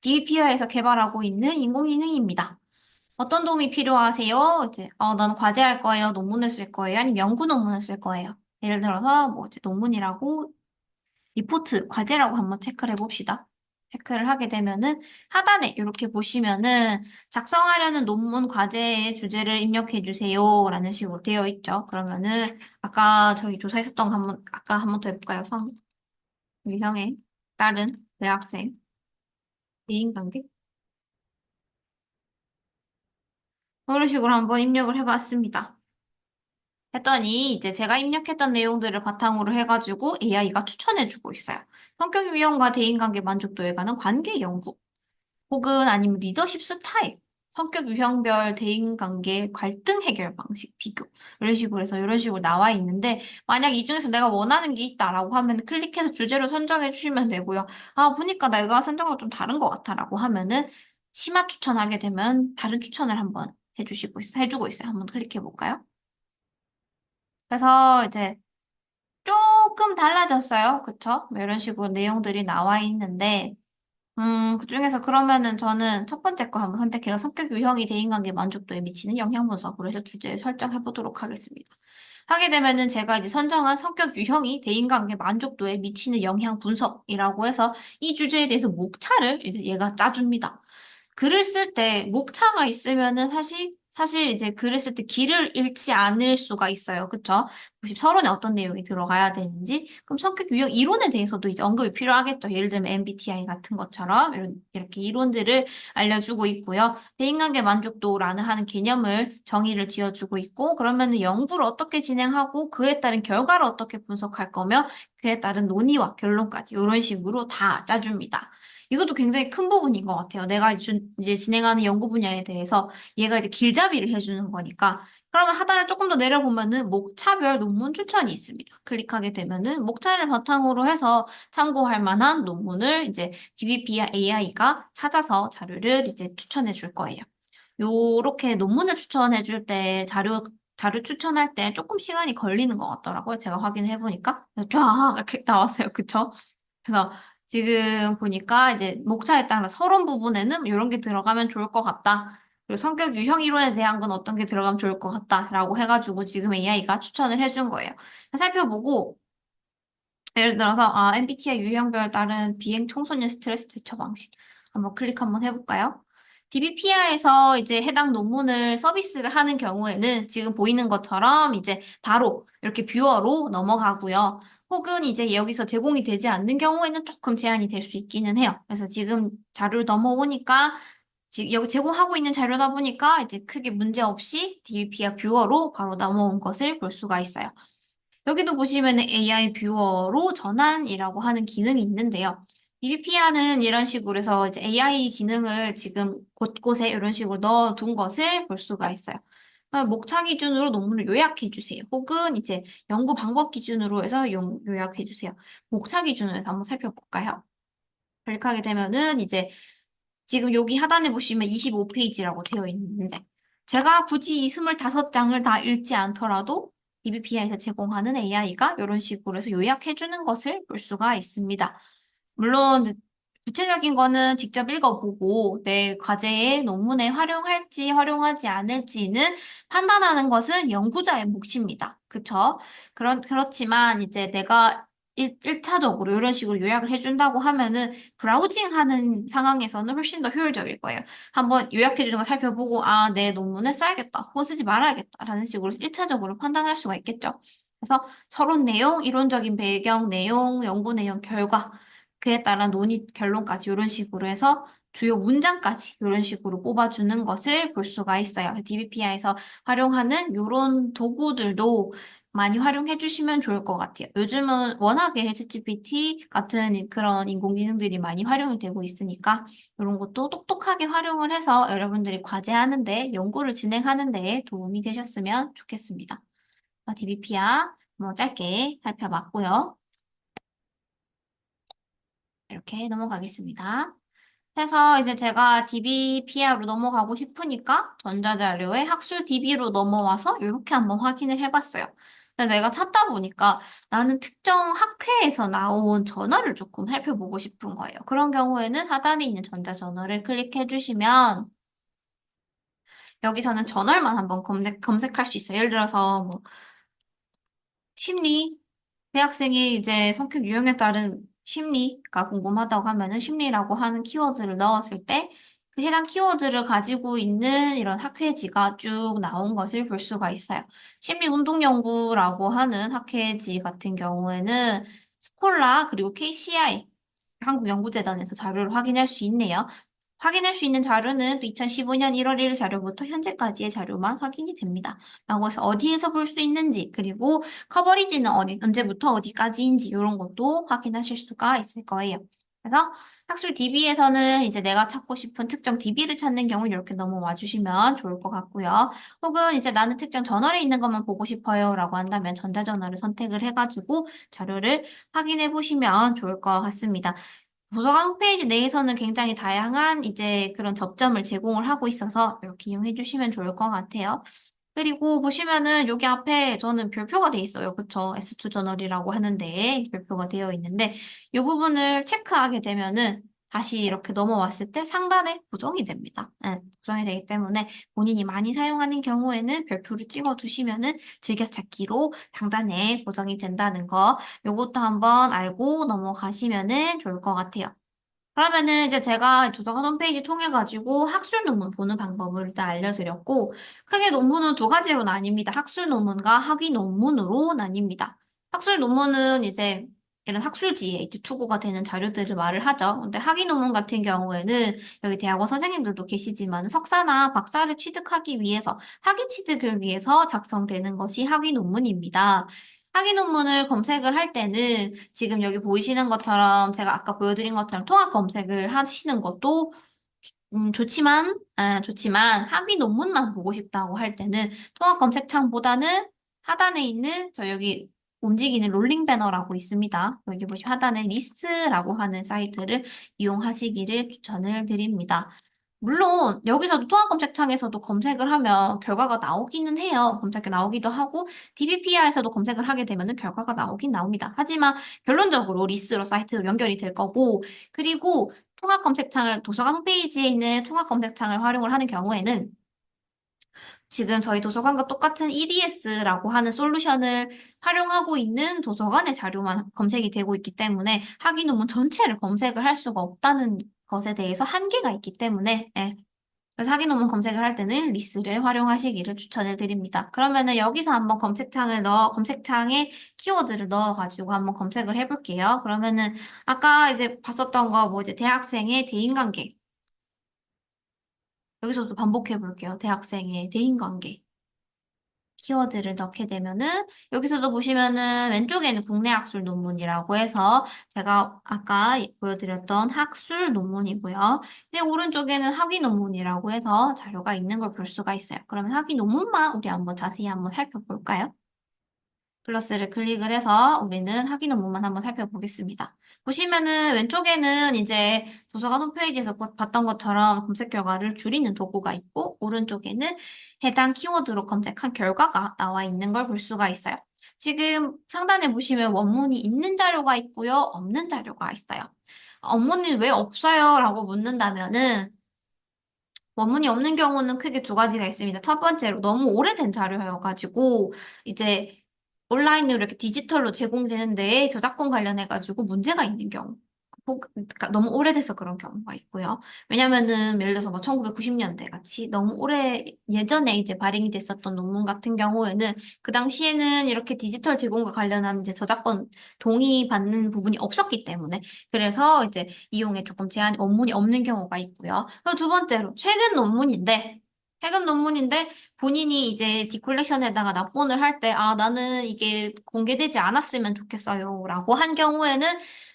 DBPR에서 개발하고 있는 인공지능입니다. 어떤 도움이 필요하세요? 이제 나는 과제할 거예요. 논문을 쓸 거예요. 아니면 연구 논문을 쓸 거예요. 예를 들어서 뭐 이제 논문이라고 리포트, 과제라고 한번 체크를 해봅시다. 체크를 하게 되면은 하단에 이렇게 보시면은 작성하려는 논문 과제의 주제를 입력해 주세요 라는 식으로 되어 있죠. 그러면은 아까 저희 조사했었던 거 한번 아까 한번 더 해볼까요? 유형에 따른 대학생 대인관계 이런 식으로 한번 입력을 해봤습니다. 했더니 이제 제가 입력했던 내용들을 바탕으로 해가지고 AI가 추천해주고 있어요. 성격 유형과 대인관계 만족도에 관한 관계 연구. 혹은 아니면 리더십 스타일, 성격 유형별 대인관계 갈등 해결 방식 비교 이런 식으로 해서 이런 식으로 나와 있는데 만약 이 중에서 내가 원하는 게 있다라고 하면 클릭해서 주제를 선정해 주시면 되고요. 아 보니까 내가 선정한 좀 다른 것 같아라고 하면은 심화 추천하게 되면 다른 추천을 한번 해주고 있어요. 한번 클릭해 볼까요? 그래서 이제 조금 달라졌어요. 그쵸? 뭐 이런 식으로 내용들이 나와 있는데 그중에서 그러면은 저는 첫 번째 거 한번 선택해서 성격 유형이 대인관계 만족도에 미치는 영향 분석으로 해서 주제 설정해 보도록 하겠습니다. 하게 되면은 제가 이제 선정한 성격 유형이 대인관계 만족도에 미치는 영향 분석이라고 해서 이 주제에 대해서 목차를 이제 얘가 짜줍니다. 글을 쓸 때 목차가 있으면은 사실 이제 글을 쓸 때 길을 잃지 않을 수가 있어요. 그쵸? 혹시 서론에 어떤 내용이 들어가야 되는지. 그럼 성격 유형 이론에 대해서도 이제 언급이 필요하겠죠. 예를 들면 MBTI 같은 것처럼 이렇게 이론들을 알려주고 있고요. 대인관계 만족도라는 하는 개념을 정의를 지어주고 있고, 그러면은 연구를 어떻게 진행하고 그에 따른 결과를 어떻게 분석할 거며 그에 따른 논의와 결론까지 이런 식으로 다 짜줍니다. 이것도 굉장히 큰 부분인 것 같아요. 내가 이제 진행하는 연구 분야에 대해서 얘가 이제 길잡이를 해주는 거니까. 그러면 하단을 조금 더 내려보면은 목차별 논문 추천이 있습니다. 클릭하게 되면은 목차를 바탕으로 해서 참고할 만한 논문을 이제 DBP와 AI가 찾아서 자료를 이제 추천해 줄 거예요. 요렇게 논문을 추천해 줄 때 자료 추천할 때 조금 시간이 걸리는 것 같더라고요. 제가 확인해 보니까. 쫙 이렇게 나왔어요. 그쵸? 그래서 지금 보니까 이제 목차에 따라 서론 부분에는 이런 게 들어가면 좋을 것 같다. 그리고 성격 유형 이론에 대한 건 어떤 게 들어가면 좋을 것 같다라고 해가지고 지금 AI가 추천을 해준 거예요. 살펴보고 예를 들어서 MBTI 유형별 따른 비행 청소년 스트레스 대처 방식 한번 클릭 한번 해볼까요? DBPI에서 이제 해당 논문을 서비스를 하는 경우에는 지금 보이는 것처럼 이제 바로 이렇게 뷰어로 넘어가고요. 혹은 이제 여기서 제공이 되지 않는 경우에는 조금 제한이 될 수 있기는 해요. 그래서 지금 자료를 넘어오니까 지금 여기 제공하고 있는 자료다 보니까 이제 크게 문제 없이 DBPI 뷰어로 바로 넘어온 것을 볼 수가 있어요. 여기도 보시면 AI 뷰어로 전환이라고 하는 기능이 있는데요. DBPR는 이런 식으로 해서 이제 AI 기능을 지금 곳곳에 이런 식으로 넣어둔 것을 볼 수가 있어요. 목차 기준으로 논문을 요약해 주세요. 혹은 이제 연구 방법 기준으로 해서 요약해 주세요. 목차 기준으로 해서 한번 살펴볼까요? 클릭하게 되면은 이제 지금 여기 하단에 보시면 25페이지라고 되어 있는데 제가 굳이 이 25장을 다 읽지 않더라도 DBPI에서 제공하는 AI가 이런 식으로 해서 요약해주는 것을 볼 수가 있습니다. 물론 구체적인 거는 직접 읽어보고 내 과제에 논문에 활용할지 활용하지 않을지는 판단하는 것은 연구자의 몫입니다. 그쵸? 그렇지만 이제 내가 일차적으로 이런 식으로 요약을 해준다고 하면은 브라우징 하는 상황에서는 훨씬 더 효율적일 거예요. 한번 요약해주는 거 살펴보고, 아, 내 논문에 써야겠다. 혹은 쓰지 말아야겠다. 라는 식으로 일차적으로 판단할 수가 있겠죠. 그래서 서론 내용, 이론적인 배경 내용, 연구 내용, 결과, 그에 따른 논의 결론까지 이런 식으로 해서 주요 문장까지 이런 식으로 뽑아주는 것을 볼 수가 있어요. DBPI에서 활용하는 이런 도구들도 많이 활용해 주시면 좋을 것 같아요. 요즘은 워낙에 챗GPT 같은 그런 인공지능들이 많이 활용이 되고 있으니까 이런 것도 똑똑하게 활용을 해서 여러분들이 과제하는데, 연구를 진행하는데 도움이 되셨으면 좋겠습니다. DBPR 뭐 짧게 살펴봤고요. 이렇게 넘어가겠습니다. 해서 이제 제가 DBPR로 넘어가고 싶으니까 전자자료에 학술 DB로 넘어와서 이렇게 한번 확인을 해봤어요. 근데 내가 찾다 보니까 나는 특정 학회에서 나온 저널을 조금 살펴보고 싶은 거예요. 그런 경우에는 하단에 있는 전자저널을 클릭해 주시면 여기서는 저널만 한번 검색할 수 있어요. 예를 들어서 뭐 심리, 대학생이 이제 성격 유형에 따른 심리가 궁금하다고 하면은 심리라고 하는 키워드를 넣었을 때 그 해당 키워드를 가지고 있는 이런 학회지가 쭉 나온 것을 볼 수가 있어요. 심리운동연구라고 하는 학회지 같은 경우에는 스콜라 그리고 KCI 한국연구재단에서 자료를 확인할 수 있네요. 확인할 수 있는 자료는 2015년 1월 1일 자료부터 현재까지의 자료만 확인이 됩니다. 라고 해서 어디에서 볼 수 있는지, 그리고 커버리지는 언제부터 어디까지인지 이런 것도 확인하실 수가 있을 거예요. 그래서 학술 DB에서는 이제 내가 찾고 싶은 특정 DB를 찾는 경우 이렇게 넘어와 주시면 좋을 것 같고요. 혹은 이제 나는 특정 저널에 있는 것만 보고 싶어요 라고 한다면 전자저널을 선택을 해가지고 자료를 확인해 보시면 좋을 것 같습니다. 도서관 홈페이지 내에서는 굉장히 다양한 이제 그런 접점을 제공을 하고 있어서 이렇게 이용해 주시면 좋을 것 같아요. 그리고 보시면은 여기 앞에 저는 별표가 돼 있어요. 그쵸? S2 저널이라고 하는데 별표가 되어 있는데 이 부분을 체크하게 되면은 다시 이렇게 넘어왔을 때 상단에 고정이 됩니다. 네, 고정이 되기 때문에 본인이 많이 사용하는 경우에는 별표를 찍어 두시면은 즐겨찾기로 상단에 고정이 된다는 거, 요것도 한번 알고 넘어가시면은 좋을 것 같아요. 그러면은 이제 제가 도서관 홈페이지 통해 가지고 학술 논문 보는 방법을 일단 알려드렸고, 크게 논문은 두 가지로 나뉩니다. 학술 논문과 학위 논문으로 나뉩니다. 학술 논문은 이제 이런 학술지에 이제 투고가 되는 자료들을 말을 하죠. 근데 학위 논문 같은 경우에는 여기 대학원 선생님들도 계시지만 석사나 박사를 취득하기 위해서, 학위 취득을 위해서 작성되는 것이 학위 논문입니다. 학위 논문을 검색을 할 때는 지금 여기 보이시는 것처럼 제가 아까 보여드린 것처럼 통합 검색을 하시는 것도 좋지만 학위 논문만 보고 싶다고 할 때는 통합 검색창보다는 하단에 있는 저 여기 움직이는 롤링 배너라고 있습니다. 여기 보시면 하단에 리스트라고 하는 사이트를 이용하시기를 추천을 드립니다. 물론 여기서도 통합 검색창에서도 검색을 하면 결과가 나오기는 해요. 검색이 나오기도 하고 DBPR에서도 검색을 하게 되면은 결과가 나오긴 나옵니다. 하지만 결론적으로 리스로 사이트로 연결이 될 거고, 그리고 통합 검색창을 도서관 홈페이지에 있는 통합 검색창을 활용을 하는 경우에는 지금 저희 도서관과 똑같은 EDS라고 하는 솔루션을 활용하고 있는 도서관의 자료만 검색이 되고 있기 때문에 학위 논문 전체를 검색을 할 수가 없다는 것에 대해서 한계가 있기 때문에, 예. 그래서 학위 논문 검색을 할 때는 리스를 활용하시기를 추천을 드립니다. 그러면은 여기서 한번 검색창에 키워드를 넣어가지고 한번 검색을 해볼게요. 그러면은 아까 이제 봤었던 거 뭐 이제 대학생의 대인관계. 여기서도 반복해 볼게요. 대학생의 대인관계. 키워드를 넣게 되면은 여기서도 보시면은 왼쪽에는 국내 학술 논문이라고 해서 제가 아까 보여드렸던 학술 논문이고요. 그리고 오른쪽에는 학위 논문이라고 해서 자료가 있는 걸 볼 수가 있어요. 그러면 학위 논문만 우리 한번 자세히 한번 살펴볼까요? 플러스를 클릭을 해서 우리는 학위 논문만 한번 살펴보겠습니다. 보시면은 왼쪽에는 이제 도서관 홈페이지에서 봤던 것처럼 검색 결과를 줄이는 도구가 있고, 오른쪽에는 해당 키워드로 검색한 결과가 나와 있는 걸 볼 수가 있어요. 지금 상단에 보시면 원문이 있는 자료가 있고요, 없는 자료가 있어요. 원문이 왜 없어요? 라고 묻는다면은 원문이 없는 경우는 크게 두 가지가 있습니다. 첫 번째로 너무 오래된 자료여가지고 이제 온라인으로 이렇게 디지털로 제공되는데 저작권 관련해가지고 문제가 있는 경우. 그러니까 너무 오래돼서 그런 경우가 있고요. 왜냐면은 예를 들어서 뭐 1990년대 같이 너무 오래 예전에 이제 발행이 됐었던 논문 같은 경우에는 그 당시에는 이렇게 디지털 제공과 관련한 이제 저작권 동의 받는 부분이 없었기 때문에 그래서 이제 이용에 조금 제한 원문이 없는 경우가 있고요. 그리고 두 번째로 최근 논문인데 본인이 이제 디콜렉션에다가 납본을 할 때, 아, 나는 이게 공개되지 않았으면 좋겠어요. 라고 한 경우에는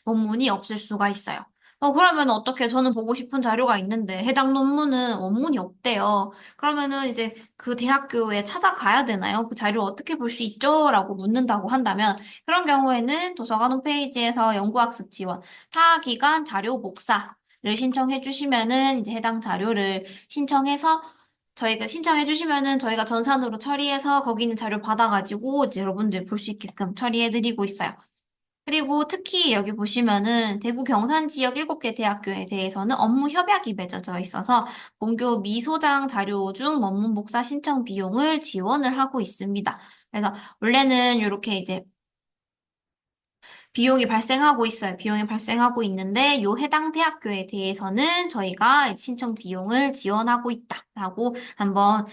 논문이 없을 수가 있어요. 그러면 어떻게 저는 보고 싶은 자료가 있는데 해당 논문은 원문이 없대요. 그러면은 이제 그 대학교에 찾아가야 되나요? 그 자료를 어떻게 볼 수 있죠? 라고 묻는다고 한다면 그런 경우에는 도서관 홈페이지에서 연구학습 지원, 타기관 자료 복사를 신청해 주시면은 이제 해당 자료를 신청해서 저희가 신청해 주시면은 저희가 전산으로 처리해서 거기 있는 자료 받아가지고 이제 여러분들 볼 수 있게끔 처리해 드리고 있어요. 그리고 특히 여기 보시면은 대구 경산 지역 7개 대학교에 대해서는 업무 협약이 맺어져 있어서 본교 미소장 자료 중 원문 복사 신청 비용을 지원을 하고 있습니다. 그래서 원래는 이렇게 이제 비용이 발생하고 있어요. 비용이 발생하고 있는데 요 해당 대학교에 대해서는 저희가 신청 비용을 지원하고 있다라고 한번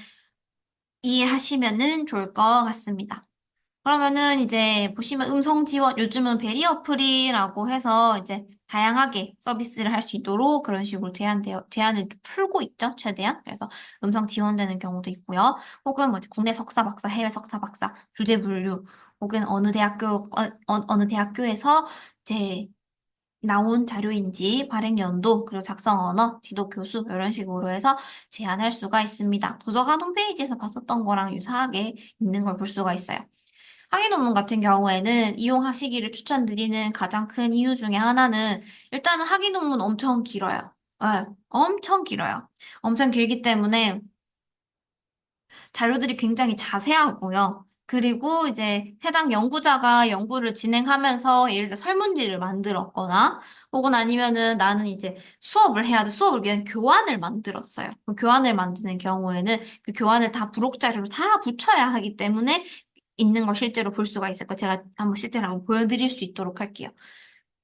이해하시면은 좋을 것 같습니다. 그러면은 이제 보시면 음성 지원, 요즘은 베리어 프리라고 해서 이제 다양하게 서비스를 할 수 있도록 그런 식으로 제한을 풀고 있죠, 최대한. 그래서 음성 지원되는 경우도 있고요. 혹은 뭐 이제 국내 석사 박사, 해외 석사 박사, 주제 분류, 혹은 어느 대학교에서 이제 나온 자료인지 발행 연도, 그리고 작성 언어, 지도 교수, 이런 식으로 해서 제한할 수가 있습니다. 도서관 홈페이지에서 봤었던 거랑 유사하게 있는 걸 볼 수가 있어요. 학위 논문 같은 경우에는 이용하시기를 추천드리는 가장 큰 이유 중에 하나는 일단은 학위 논문 엄청 길어요. 네, 엄청 길어요. 엄청 길기 때문에 자료들이 굉장히 자세하고요. 그리고 이제 해당 연구자가 연구를 진행하면서 예를 들어 설문지를 만들었거나 혹은 아니면은 나는 이제 수업을 해야 돼. 수업을 위한 교환을 만들었어요. 그 교환을 만드는 경우에는 그 교환을 다 부록 자료로 다 붙여야 하기 때문에 있는 걸 실제로 볼 수가 있을 거예요. 제가 한번 실제로 한번 보여드릴 수 있도록 할게요.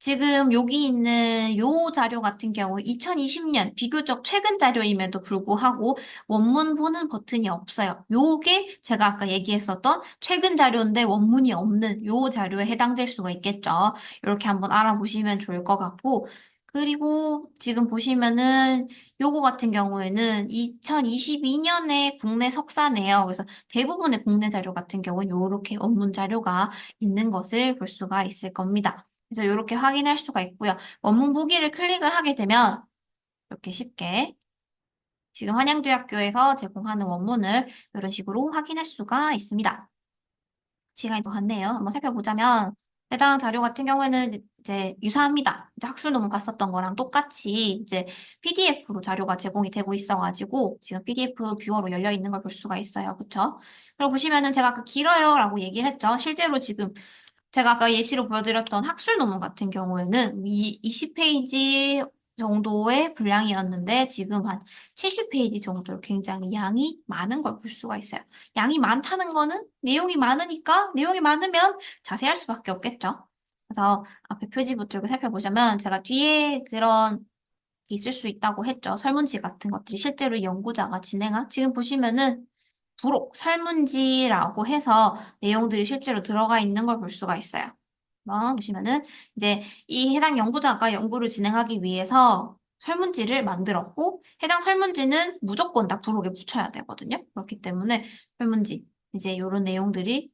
지금 여기 있는 요 자료 같은 경우 2020년 비교적 최근 자료임에도 불구하고 원문 보는 버튼이 없어요. 요게 제가 아까 얘기했었던 최근 자료인데 원문이 없는 요 자료에 해당될 수가 있겠죠. 이렇게 한번 알아보시면 좋을 것 같고 그리고 지금 보시면은 요거 같은 경우에는 2022년에 국내 석사네요. 그래서 대부분의 국내 자료 같은 경우는 요렇게 원문 자료가 있는 것을 볼 수가 있을 겁니다. 그래서 이렇게 확인할 수가 있고요. 원문 보기를 클릭을 하게 되면 이렇게 쉽게 지금 한양대학교에서 제공하는 원문을 이런 식으로 확인할 수가 있습니다. 시간이 또 갔네요. 한번 살펴보자면 해당 자료 같은 경우에는 이제 유사합니다. 이제 학술 논문 봤었던 거랑 똑같이 이제 PDF로 자료가 제공이 되고 있어가지고 지금 PDF 뷰어로 열려 있는 걸 볼 수가 있어요. 그쵸? 그리고 보시면은 제가 아까 길어요라고 얘기를 했죠. 실제로 지금 제가 아까 예시로 보여드렸던 학술 논문 같은 경우에는 20페이지 정도의 분량이었는데 지금 한 70페이지 정도로 굉장히 양이 많은 걸 볼 수가 있어요. 양이 많다는 거는 내용이 많으니까 내용이 많으면 자세할 수밖에 없겠죠. 그래서 앞에 표지부터 이렇게 살펴보자면 제가 뒤에 그런 게 있을 수 있다고 했죠. 설문지 같은 것들이 실제로 연구자가 진행한 지금 보시면은 부록, 설문지라고 해서 내용들이 실제로 들어가 있는 걸 볼 수가 있어요. 보시면은 이제 이 해당 연구자가 연구를 진행하기 위해서 설문지를 만들었고 해당 설문지는 무조건 다 부록에 붙여야 되거든요. 그렇기 때문에 설문지 이제 이런 내용들이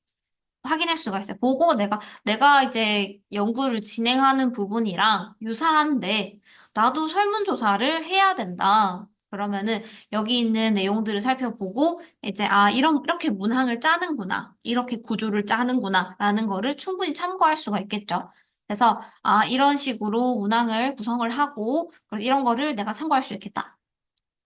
확인할 수가 있어요. 보고 내가 이제 연구를 진행하는 부분이랑 유사한데, 나도 설문조사를 해야 된다. 그러면은 여기 있는 내용들을 살펴보고, 이제, 이렇게 문항을 짜는구나. 이렇게 구조를 짜는구나. 라는 거를 충분히 참고할 수가 있겠죠. 그래서, 이런 식으로 문항을 구성을 하고, 그래서 이런 거를 내가 참고할 수 있겠다.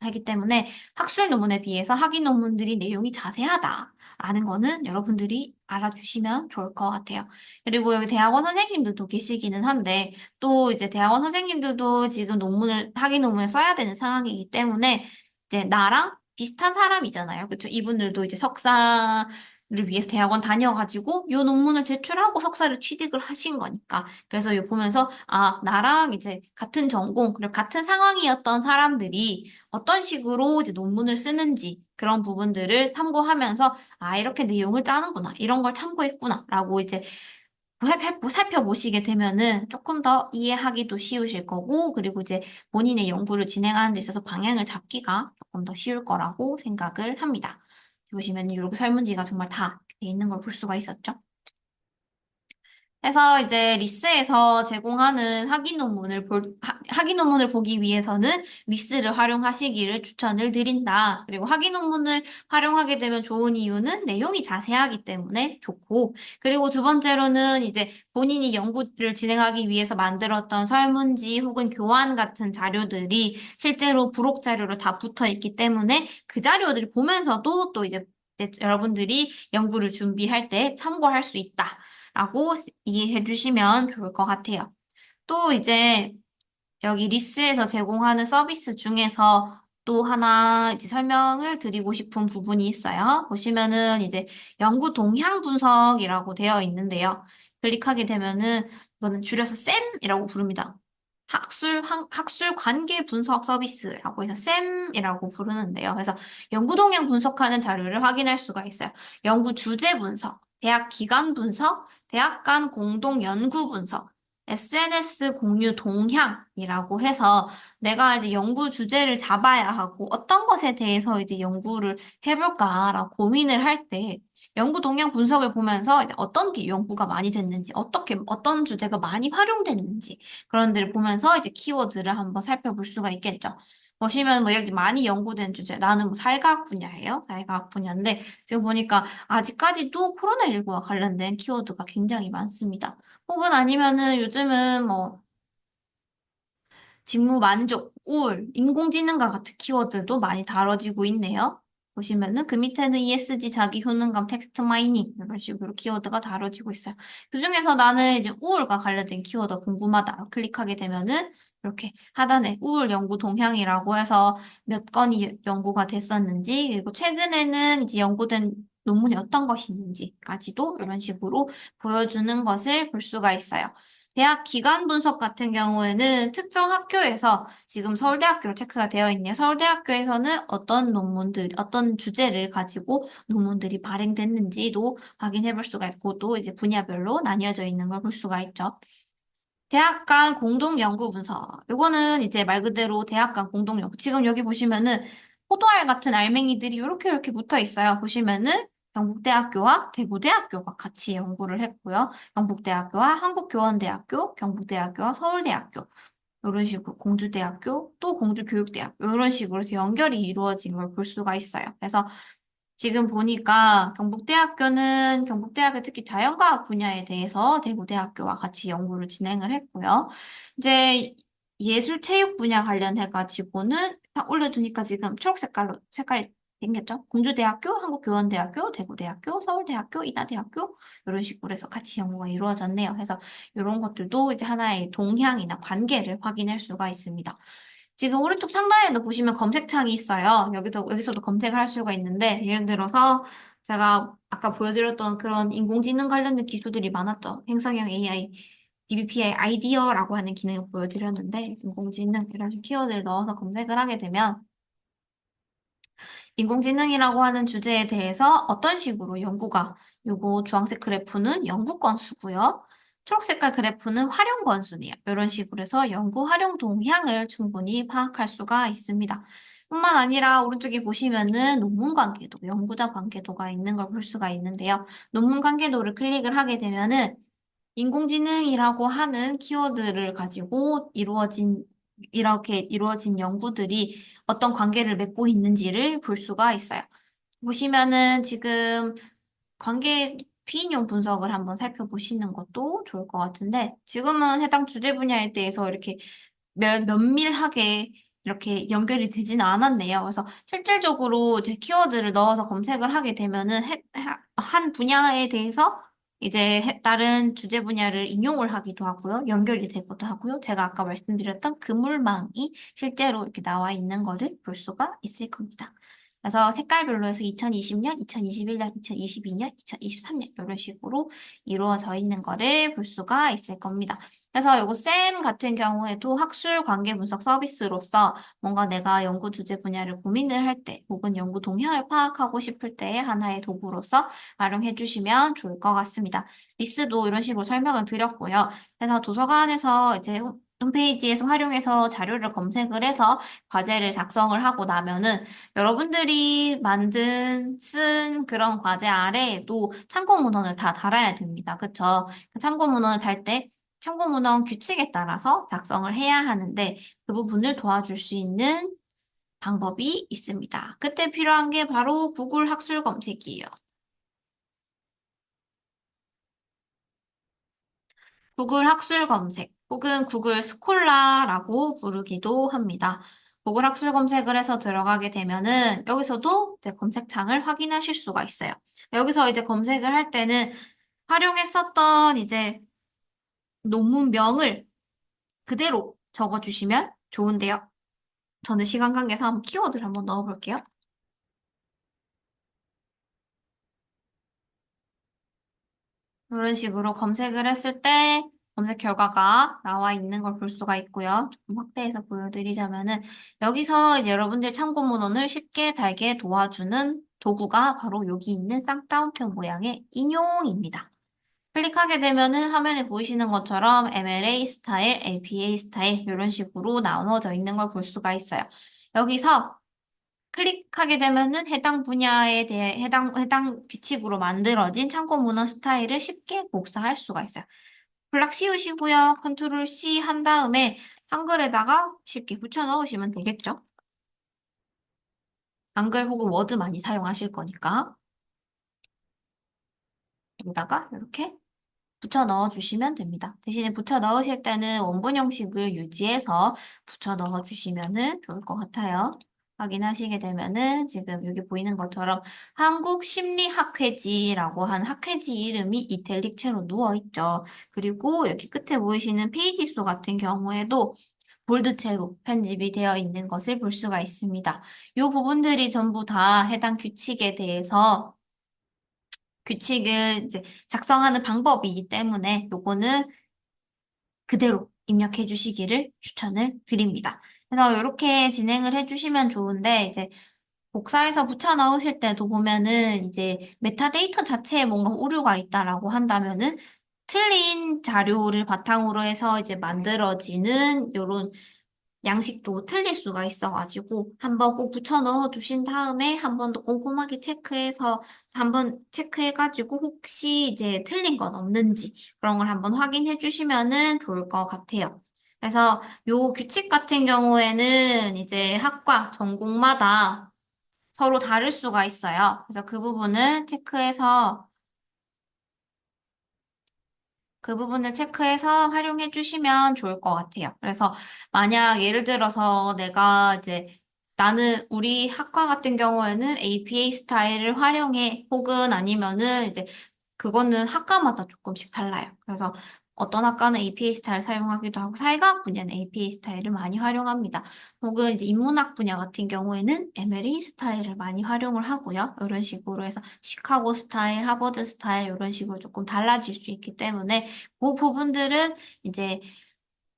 하기 때문에 학술 논문에 비해서 학위 논문들이 내용이 자세하다라는 거는 여러분들이 알아주시면 좋을 것 같아요. 그리고 여기 대학원 선생님들도 계시기는 한데 또 이제 대학원 선생님들도 지금 학위 논문을 써야 되는 상황이기 때문에 이제 나랑 비슷한 사람이잖아요. 그렇죠? 이분들도 이제 석사 위해서 대학원 다녀가지고 요 논문을 제출하고 석사를 취득을 하신 거니까. 그래서 요 보면서 아, 나랑 이제 같은 전공, 그리고 같은 상황이었던 사람들이 어떤 식으로 이제 논문을 쓰는지 그런 부분들을 참고하면서 아, 이렇게 내용을 짜는구나. 이런 걸 참고했구나. 라고 이제 살펴보시게 되면은 조금 더 이해하기도 쉬우실 거고, 그리고 이제 본인의 연구를 진행하는 데 있어서 방향을 잡기가 조금 더 쉬울 거라고 생각을 합니다. 보시면 이렇게 설문지가 정말 다 돼 있는 걸 볼 수가 있었죠. 그래서 이제 리스에서 제공하는 학위 논문을 보기 위해서는 리스를 활용하시기를 추천을 드린다. 그리고 학위 논문을 활용하게 되면 좋은 이유는 내용이 자세하기 때문에 좋고, 그리고 두 번째로는 이제 본인이 연구를 진행하기 위해서 만들었던 설문지 혹은 교환 같은 자료들이 실제로 부록 자료로 다 붙어 있기 때문에 그 자료들을 보면서도 또 이제 여러분들이 연구를 준비할 때 참고할 수 있다. 라고 이해해 주시면 좋을 것 같아요. 또 이제 여기 리스에서 제공하는 서비스 중에서 또 하나 이제 설명을 드리고 싶은 부분이 있어요. 보시면은 이제 연구 동향 분석이라고 되어 있는데요. 클릭하게 되면은 이거는 줄여서 쌤이라고 부릅니다. 학술 관계 분석 서비스라고 해서 쌤이라고 부르는데요. 그래서 연구 동향 분석하는 자료를 확인할 수가 있어요. 연구 주제 분석, 대학 기관 분석, 대학 간 공동 연구 분석, SNS 공유 동향이라고 해서 내가 이제 연구 주제를 잡아야 하고 어떤 것에 대해서 이제 연구를 해볼까라고 고민을 할 때 연구 동향 분석을 보면서 이제 어떤 게 연구가 많이 됐는지, 어떤 주제가 많이 활용됐는지 그런 데를 보면서 이제 키워드를 한번 살펴볼 수가 있겠죠. 보시면 뭐 예를 들어 많이 연구된 주제, 나는 뭐 사회과학 분야예요. 사회과학 분야인데 지금 보니까 아직까지도 코로나19와 관련된 키워드가 굉장히 많습니다. 혹은 아니면은 요즘은 뭐 직무 만족, 우울, 인공지능과 같은 키워드도 많이 다뤄지고 있네요. 보시면은 그 밑에는 ESG 자기 효능감 텍스트 마이닝 이런 식으로 키워드가 다뤄지고 있어요. 그중에서 나는 이제 우울과 관련된 키워드 궁금하다. 클릭하게 되면은 이렇게 하단에 우울 연구 동향이라고 해서 몇 건이 연구가 됐었는지, 그리고 최근에는 이제 연구된 논문이 어떤 것이 있는지까지도 이런 식으로 보여주는 것을 볼 수가 있어요. 대학 기관 분석 같은 경우에는 특정 학교에서 지금 서울대학교로 체크가 되어 있네요. 서울대학교에서는 어떤 주제를 가지고 논문들이 발행됐는지도 확인해 볼 수가 있고, 또 이제 분야별로 나뉘어져 있는 걸 볼 수가 있죠. 대학 간 공동 연구 분석. 요거는 이제 말 그대로 대학 간 공동 연구. 지금 여기 보시면은 포도알 같은 알맹이들이 이렇게 붙어 있어요. 보시면은 경북대학교와 대구대학교가 같이 연구를 했고요. 경북대학교와 한국교원대학교, 경북대학교와 서울대학교. 이런 식으로 공주대학교, 또 공주교육대학교 이런 식으로 해서 연결이 이루어진 걸 볼 수가 있어요. 그래서 지금 보니까 경북대학교 특히 자연과학 분야에 대해서 대구대학교와 같이 연구를 진행을 했고요. 이제 예술체육 분야 관련해가지고는 딱 올려두니까 지금 초록 색깔이 생겼죠? 공주대학교, 한국교원대학교, 대구대학교, 서울대학교, 이다대학교 이런 식으로 해서 같이 연구가 이루어졌네요. 그래서 이런 것들도 이제 하나의 동향이나 관계를 확인할 수가 있습니다. 지금 오른쪽 상단에도 보시면 검색창이 있어요. 여기서도 검색을 할 수가 있는데, 예를 들어서 제가 아까 보여드렸던 그런 인공지능 관련된 기술들이 많았죠. 행성형 AI, DBPI 아이디어라고 하는 기능을 보여드렸는데, 인공지능 이런 키워드를 넣어서 검색을 하게 되면, 인공지능이라고 하는 주제에 대해서 어떤 식으로 요거 주황색 그래프는 연구 건수고요. 초록색깔 그래프는 활용 건수네요. 이런 식으로 해서 연구 활용 동향을 충분히 파악할 수가 있습니다. 뿐만 아니라 오른쪽에 보시면은 논문 관계도, 연구자 관계도가 있는 걸 볼 수가 있는데요. 논문 관계도를 클릭을 하게 되면은 인공지능이라고 하는 키워드를 가지고 이렇게 이루어진 연구들이 어떤 관계를 맺고 있는지를 볼 수가 있어요. 보시면은 지금 관계 피인용 분석을 한번 살펴보시는 것도 좋을 것 같은데, 지금은 해당 주제 분야에 대해서 이렇게 면밀하게 이렇게 연결이 되지는 않았네요. 그래서 실질적으로 이제 키워드를 넣어서 검색을 하게 되면은 한 분야에 대해서 이제 다른 주제 분야를 인용을 하기도 하고요. 연결이 되기도 하고요. 제가 아까 말씀드렸던 그물망이 실제로 이렇게 나와 있는 거를 볼 수가 있을 겁니다. 그래서 색깔별로 해서 2020년, 2021년, 2022년, 2023년 이런 식으로 이루어져 있는 거를 볼 수가 있을 겁니다. 그래서 요거 쌤 같은 경우에도 학술 관계 분석 서비스로서 뭔가 내가 연구 주제 분야를 고민을 할 때, 혹은 연구 동향을 파악하고 싶을 때의 하나의 도구로서 활용해 주시면 좋을 것 같습니다. 리스도 이런 식으로 설명을 드렸고요. 그래서 도서관에서 이제 홈페이지에서 활용해서 자료를 검색을 해서 과제를 작성을 하고 나면은 여러분들이 쓴 그런 과제 아래에도 참고 문헌을 다 달아야 됩니다. 그쵸? 그 참고 문헌을 달 때 참고 문헌 규칙에 따라서 작성을 해야 하는데 그 부분을 도와줄 수 있는 방법이 있습니다. 그때 필요한 게 바로 구글 학술 검색이에요. 구글 학술 검색 혹은 구글 스콜라라고 부르기도 합니다. 구글 학술 검색을 해서 들어가게 되면은 여기서도 이제 검색창을 확인하실 수가 있어요. 여기서 이제 검색을 할 때는 활용했었던 이제 논문명을 그대로 적어주시면 좋은데요. 저는 시간 관계상 한번 키워드를 한번 넣어볼게요. 이런 식으로 검색을 했을 때 검색 결과가 나와 있는 걸 볼 수가 있고요. 조금 확대해서 보여드리자면은 여기서 이제 여러분들 참고 문헌을 쉽게 달게 도와주는 도구가 바로 여기 있는 쌍따옴표 모양의 인용입니다. 클릭하게 되면은 화면에 보이시는 것처럼 MLA 스타일, APA 스타일 이런 식으로 나눠져 있는 걸 볼 수가 있어요. 여기서 클릭하게 되면은 해당 분야에 대해 해당 규칙으로 만들어진 참고 문헌 스타일을 쉽게 복사할 수가 있어요. 블락 씌우시고요. 컨트롤 C 한 다음에 한글에다가 쉽게 붙여 넣으시면 되겠죠. 한글 혹은 워드 많이 사용하실 거니까 여기다가 이렇게 붙여 넣어주시면 됩니다. 대신에 붙여 넣으실 때는 원본 형식을 유지해서 붙여 넣어주시면 좋을 것 같아요. 확인하시게 되면은 지금 여기 보이는 것처럼 한국심리학회지라고 한 학회지 이름이 이탈릭체로 누워있죠. 그리고 여기 끝에 보이시는 페이지 수 같은 경우에도 볼드체로 편집이 되어 있는 것을 볼 수가 있습니다. 이 부분들이 전부 다 해당 규칙에 대해서 규칙을 이제 작성하는 방법이기 때문에 요거는 그대로 입력해 주시기를 추천을 드립니다. 그래서 이렇게 진행을 해 주시면 좋은데 이제 복사해서 붙여 넣으실 때도 보면은 이제 메타데이터 자체에 뭔가 오류가 있다라고 한다면은 틀린 자료를 바탕으로 해서 이제 만들어지는 요런 양식도 틀릴 수가 있어가지고 한번 꼭 붙여 넣어 두신 다음에 한 번 더 꼼꼼하게 체크해서 한번 체크해가지고 혹시 이제 틀린 건 없는지 그런 걸 한번 확인해 주시면은 좋을 것 같아요. 그래서 요 규칙 같은 경우에는 이제 학과 전공마다 서로 다를 수가 있어요. 그래서 그 부분을 체크해서 활용해 주시면 좋을 것 같아요. 그래서 만약 예를 들어서 내가 이제 나는 우리 학과 같은 경우에는 APA 스타일을 활용해 혹은 아니면은 이제 그거는 학과마다 조금씩 달라요. 그래서 어떤 학과는 APA 스타일 사용하기도 하고 사회과학 분야는 APA 스타일을 많이 활용합니다. 혹은 이제 인문학 분야 같은 경우에는 MLA 스타일을 많이 활용을 하고요. 이런 식으로 해서 시카고 스타일, 하버드 스타일 이런 식으로 조금 달라질 수 있기 때문에 그 부분들은 이제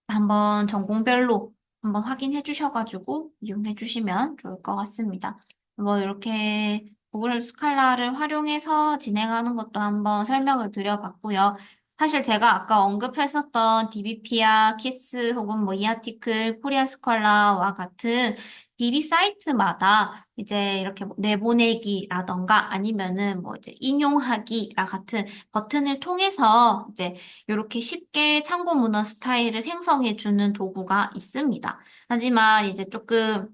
한번 전공별로 한번 확인해 주셔가지고 이용해 주시면 좋을 것 같습니다. 뭐 이렇게 구글 스칼라를 활용해서 진행하는 것도 한번 설명을 드려봤고요. 사실 제가 아까 언급했었던 DBP야, 키스 혹은 뭐 이아티클, 코리아 스칼라와 같은 DB 사이트마다 이제 이렇게 뭐 내보내기라던가 아니면은 뭐 이제 인용하기라 같은 버튼을 통해서 이제 이렇게 쉽게 참고 문헌 스타일을 생성해 주는 도구가 있습니다. 하지만 이제 조금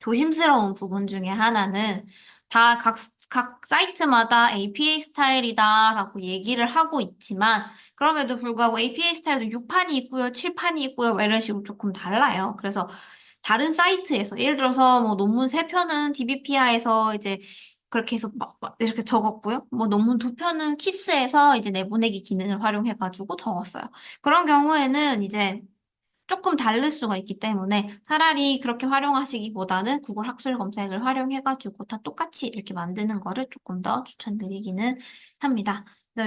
조심스러운 부분 중에 하나는 각 사이트마다 APA 스타일이다라고 얘기를 하고 있지만 그럼에도 불구하고 APA 스타일도 6판이 있고요, 7판이 있고요, 뭐 이런 식으로 조금 달라요. 그래서 다른 사이트에서 예를 들어서 뭐 논문 3편은 DBPI에서 이제 그렇게 해서 막 이렇게 적었고요. 뭐 논문 2편은 키스에서 이제 내보내기 기능을 활용해가지고 적었어요. 그런 경우에는 이제 조금 다를 수가 있기 때문에 차라리 그렇게 활용하시기보다는 구글 학술 검색을 활용해가지고 다 똑같이 이렇게 만드는 거를 조금 더 추천드리기는 합니다.